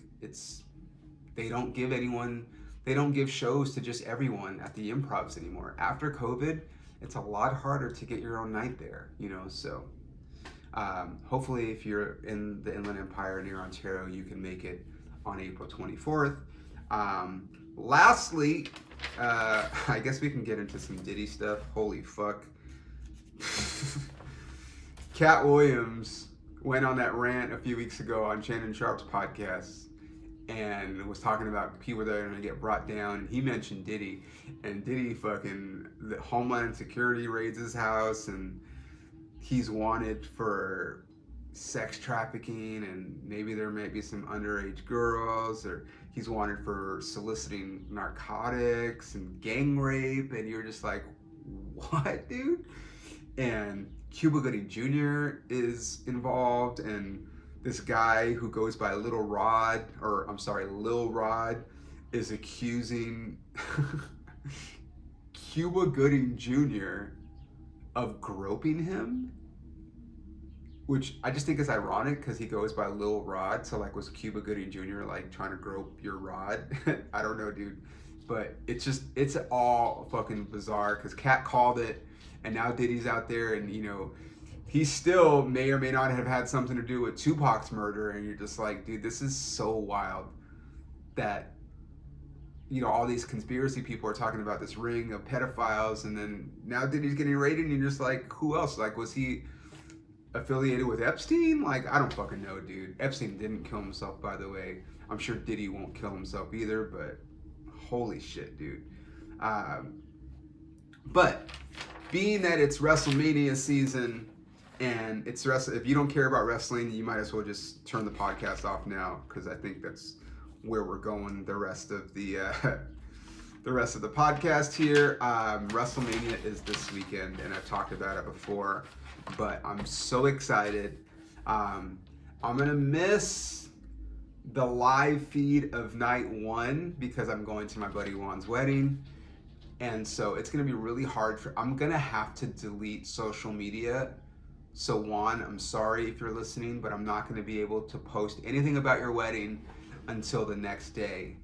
they don't give shows to just everyone at the Improvs anymore. After COVID, it's a lot harder to get your own night there, so hopefully if you're in the Inland Empire near Ontario, you can make it on April 24th. Lastly, I guess we can get into some Diddy stuff. Holy fuck. Cat Williams went on that rant a few weeks ago on Shannon Sharp's podcast and was talking about people that are going to get brought down, and he mentioned Diddy, and Diddy fucking, the Homeland Security raids his house, and he's wanted for sex trafficking, and maybe there may be some underage girls, or he's wanted for soliciting narcotics and gang rape, and you're just like, what, dude? And Cuba Gooding Jr. is involved, and this guy who goes by Lil Rod is accusing Cuba Gooding Jr. of groping him, which I just think is ironic because he goes by Lil Rod. So like, was Cuba Gooding Jr. like trying to grope your rod? I don't know, dude. But it's all fucking bizarre because Cat called it, and now Diddy's out there, and he still may or may not have had something to do with Tupac's murder, and you're just like, dude, this is so wild that all these conspiracy people are talking about this ring of pedophiles, and then now Diddy's getting raided, and you're just like, who else? Like, was he affiliated with Epstein? Like, I don't fucking know, dude. Epstein didn't kill himself, by the way. I'm sure Diddy won't kill himself either, but holy shit, dude. But being that it's WrestleMania season, and if you don't care about wrestling, you might as well just turn the podcast off now, because I think that's where we're going the rest of the podcast here. WrestleMania is this weekend, and I've talked about it before, but I'm so excited. I'm gonna miss the live feed of night one because I'm going to my buddy Juan's wedding. And so it's gonna be really hard I'm gonna have to delete social media. So Juan, I'm sorry if you're listening, but I'm not gonna be able to post anything about your wedding until the next day.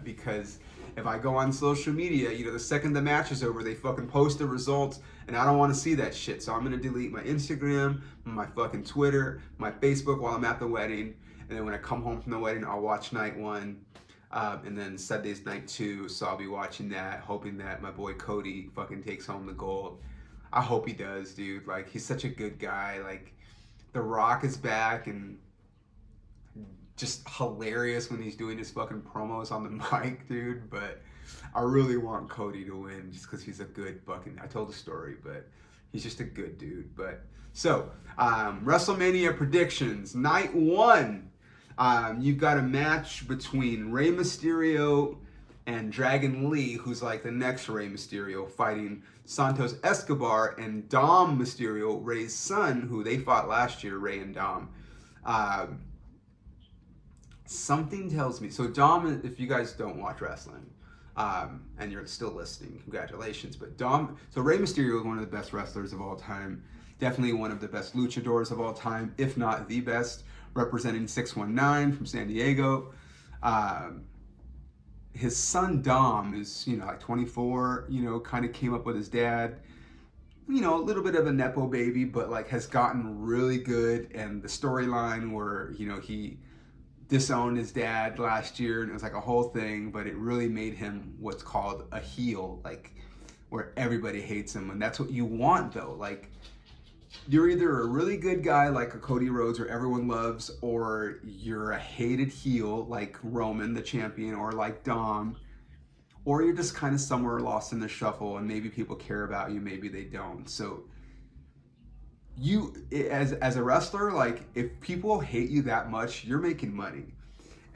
Because if I go on social media, the second the match is over, they fucking post the results, and I don't wanna see that shit. So I'm gonna delete my Instagram, my fucking Twitter, my Facebook while I'm at the wedding. And then when I come home from the wedding, I'll watch night one. And then Sunday's night two, so I'll be watching that, hoping that my boy Cody fucking takes home the gold. I hope he does, dude. Like, he's such a good guy. Like, The Rock is back, and just hilarious when he's doing his fucking promos on the mic, dude. But I really want Cody to win just because he's a good fucking, I told the story, but he's just a good dude. But so, WrestleMania predictions. Night one. You've got a match between Rey Mysterio and Dragon Lee, who's like the next Rey Mysterio, fighting Santos Escobar and Dom Mysterio, Rey's son, who they fought last year, Rey and Dom. Something tells me, so Dom, if you guys don't watch wrestling, And you're still listening. Congratulations. But so Rey Mysterio is one of the best wrestlers of all time. Definitely one of the best luchadors of all time, if not the best, representing 619 from San Diego. His son Dom is, like 24, kind of came up with his dad. A little bit of a Nepo baby, but like has gotten really good. And the storyline where, he disowned his dad last year and it was like a whole thing, but it really made him what's called a heel, like where everybody hates him. And that's what you want though. Like you're either a really good guy like a Cody Rhodes or everyone loves, or you're a hated heel like Roman, the champion, or like Dom, or you're just kind of somewhere lost in the shuffle and maybe people care about you, maybe they don't. So you, as a wrestler, like if people hate you that much, you're making money.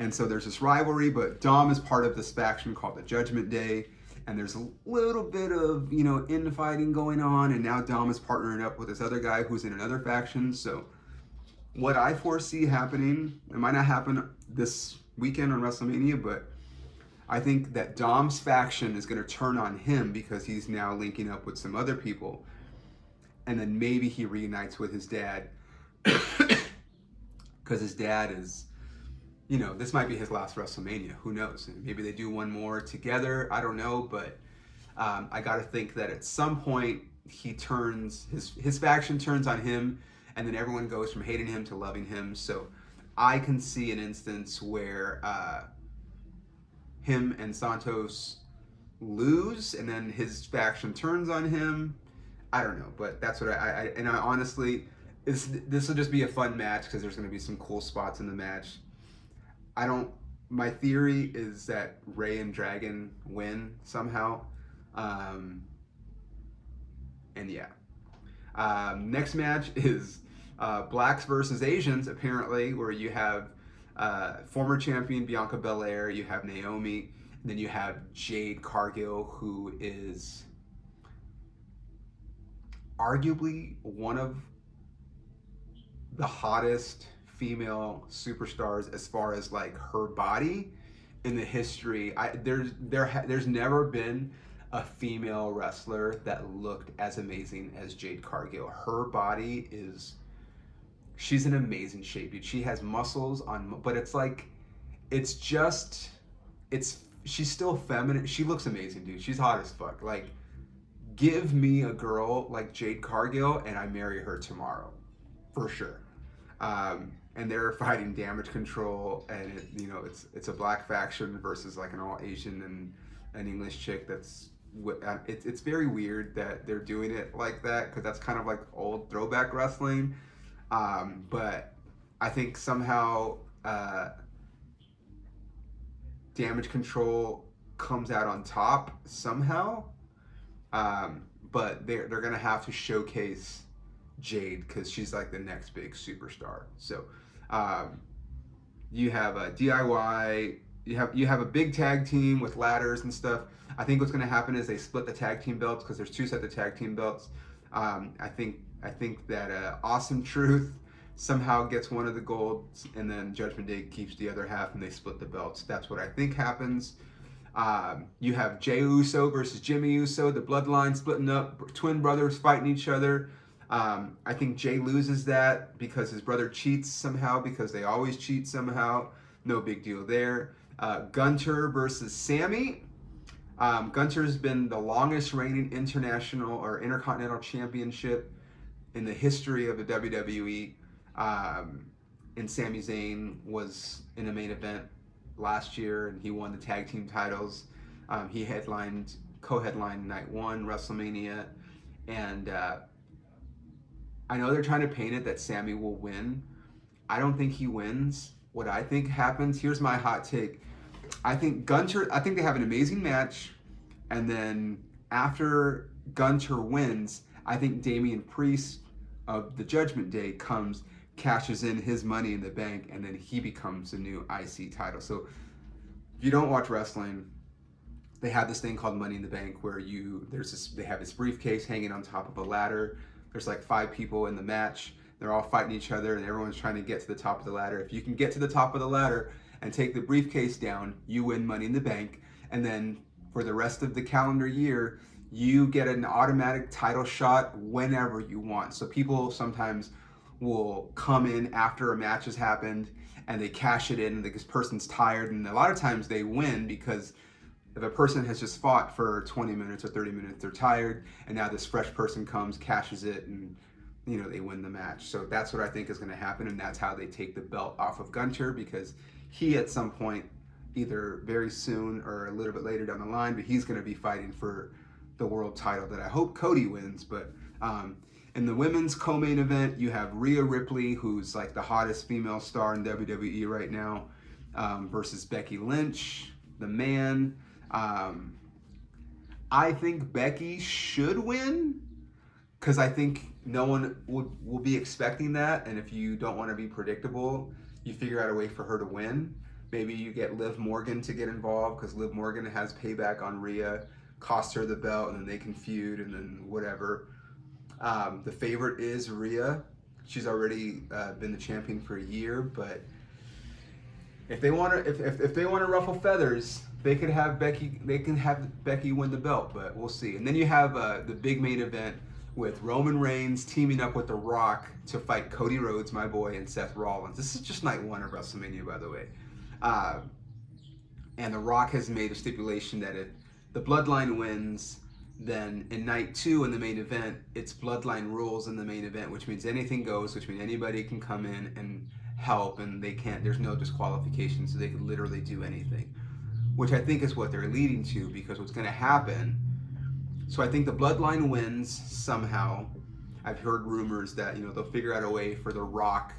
And so there's this rivalry, but Dom is part of this faction called the Judgment Day, and there's a little bit of infighting going on, and now Dom is partnering up with this other guy who's in another faction. So what I foresee happening, it might not happen this weekend on WrestleMania, but I think that Dom's faction is going to turn on him because he's now linking up with some other people. And then maybe he reunites with his dad because his dad is, this might be his last WrestleMania. Who knows? Maybe they do one more together. I don't know. But I got to think that at some point he turns, his faction turns on him, and then everyone goes from hating him to loving him. So I can see an instance where him and Santos lose, and then his faction turns on him. I don't know, but that's what I honestly, this will just be a fun match because there's going to be some cool spots in the match. My theory is that Rey and Dragon win somehow. And yeah. Next match is Blacks versus Asians, apparently, where you have former champion Bianca Belair, you have Naomi, and then you have Jade Cargill, who is arguably one of the hottest female superstars as far as like her body in the history. There's never been a female wrestler that looked as amazing as Jade Cargill. Her body she's in amazing shape, dude. She has muscles on, but she's still feminine. She looks amazing, dude. She's hot as fuck. Like, give me a girl like Jade Cargill and I marry her tomorrow, for sure. And they're fighting Damage Control, and it's a black faction versus like an all Asian and an English chick. It's very weird that they're doing it like that because that's kind of like old throwback wrestling. But I think somehow Damage Control comes out on top somehow. But they're gonna have to showcase Jade because she's like the next big superstar. So you have a DIY, you have a big tag team with ladders and stuff. I think what's gonna happen is they split the tag team belts because there's two sets of tag team belts. I think that Awesome Truth somehow gets one of the golds, and then Judgment Day keeps the other half, and they split the belts. That's what I think happens. You have Jey Uso versus Jimmy Uso, the bloodline splitting up, twin brothers fighting each other. I think Jey loses that because his brother cheats somehow, because they always cheat somehow. No big deal there. Gunter versus Sammy. Gunter's been the longest reigning international or intercontinental championship in the history of the WWE. And Sami Zayn was in a main event last year, and he won the tag team titles. He co-headlined night one WrestleMania, and I know they're trying to paint it that Sammy will win. I don't think he wins. What I think happens, here's my hot take. I think they have an amazing match, and then after Gunter wins, I think Damian Priest of the Judgment Day comes, cashes in his Money in the Bank, and then he becomes the new IC title. So if you don't watch wrestling, they have this thing called Money in the Bank where they have this briefcase hanging on top of a ladder. There's like 5 people in the match. They're all fighting each other, and everyone's trying to get to the top of the ladder. If you can get to the top of the ladder and take the briefcase down, you win Money in the Bank. And then for the rest of the calendar year, you get an automatic title shot whenever you want. So people sometimes will come in after a match has happened and they cash it in, and this person's tired, and a lot of times they win because if a person has just fought for 20 minutes or 30 minutes, they're tired, and now this fresh person comes, cashes it, and they win the match. So that's what I think is going to happen, and that's how they take the belt off of Gunter, because he at some point, either very soon or a little bit later down the line, but he's going to be fighting for the world title that I hope Cody wins. But in the women's co-main event, you have Rhea Ripley, who's like the hottest female star in WWE right now, versus Becky Lynch, the man. I think Becky should win, because I think no one will be expecting that, and if you don't want to be predictable, you figure out a way for her to win. Maybe you get Liv Morgan to get involved, because Liv Morgan has payback on Rhea, cost her the belt, and then they can feud, and then whatever. The favorite is Rhea. She's already been the champion for a year, but if they want to, if they want to ruffle feathers, they could have Becky. They can have Becky win the belt, but we'll see. And then you have the big main event with Roman Reigns teaming up with The Rock to fight Cody Rhodes, my boy, and Seth Rollins. This is just night one of WrestleMania, by the way. And The Rock has made a stipulation that if the Bloodline wins, then in night two in the main event, it's Bloodline rules in the main event, which means anything goes, which means anybody can come in and help, and there's no disqualification, so they can literally do anything, which I think is what they're leading to, because what's going to happen, so I think the Bloodline wins somehow. I've heard rumors that they'll figure out a way for The Rock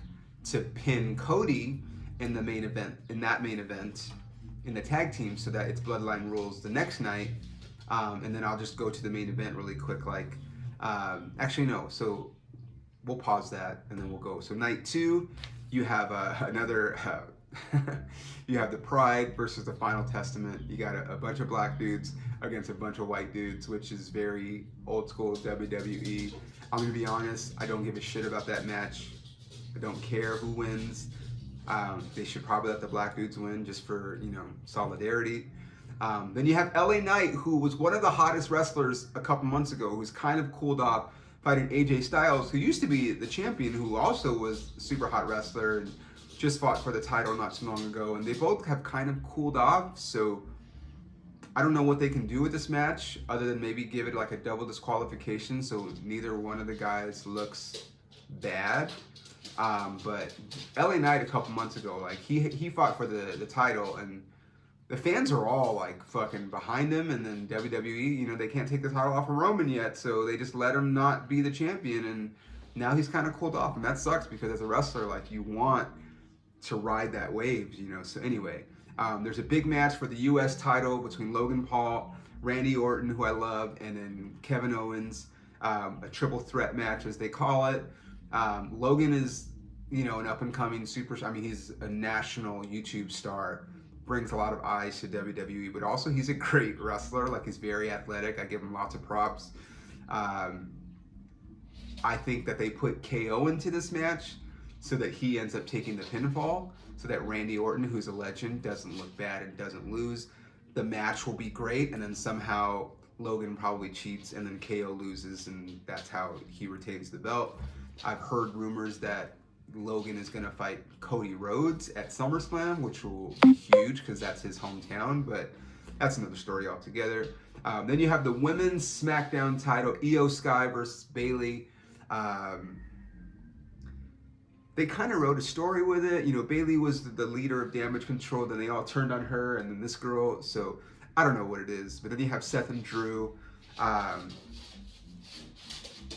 to pin Cody in the main event, in the tag team, so that it's Bloodline rules the next night. And then I'll just go to the main event really quick. Actually no, so we'll pause that and then we'll go. So night two, you have another. You have the Pride versus the Final Testament. You got a bunch of black dudes against a bunch of white dudes, which is very old school WWE. I'm gonna be honest, I don't give a shit about that match. I don't care who wins. They should probably let the black dudes win just for solidarity. Then you have LA Knight, who was one of the hottest wrestlers a couple months ago, who's kind of cooled off, fighting AJ Styles, who used to be the champion, who also was a super hot wrestler and just fought for the title not too long ago. And they both have kind of cooled off, so I don't know what they can do with this match other than maybe give it like a double disqualification so neither one of the guys looks bad. But LA Knight a couple months ago, he fought for the title, and the fans are all fucking behind him, and then WWE, they can't take the title off of Roman yet, so they just let him not be the champion, and now he's kind of cooled off, and that sucks because as a wrestler, you want to ride that wave, So anyway, there's a big match for the U.S. title between Logan Paul, Randy Orton, who I love, and then Kevin Owens, a triple threat match as they call it. Logan is, an up-and-coming he's a national YouTube star, brings a lot of eyes to WWE, but also he's a great wrestler. He's very athletic. I give him lots of props. I think that they put KO into this match so that he ends up taking the pinfall, so that Randy Orton, who's a legend, doesn't look bad and doesn't lose. The match will be great, and then somehow Logan probably cheats, and then KO loses, and that's how he retains the belt. I've heard rumors that Logan is going to fight Cody Rhodes at SummerSlam, which will be huge because that's his hometown, but that's another story altogether. Then you have the women's SmackDown title, Io Sky versus Bayley. They kind of wrote a story with it. Bayley was the leader of Damage Control, then they all turned on her, and then this girl, so I don't know what it is. But then you have Seth and Drew.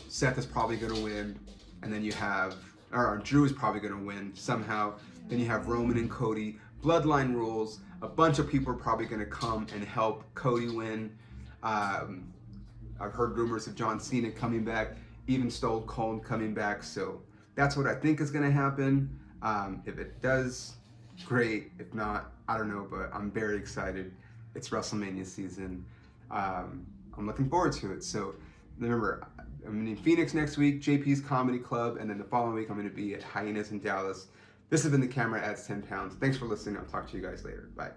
Seth is probably going to win, and then you have, or Drew is probably going to win somehow. Then you have Roman and Cody. Bloodline rules. A bunch of people are probably going to come and help Cody win. I've heard rumors of John Cena coming back, even Stone Cold coming back, so that's what I think is going to happen. If it does, great. If not, I don't know, but I'm very excited. It's WrestleMania season. I'm looking forward to it. So remember, I'm in Phoenix next week, JP's Comedy Club, and then the following week I'm going to be at Hyenas in Dallas. This has been The Camera Adds 10 Pounds. Thanks for listening. I'll talk to you guys later. Bye.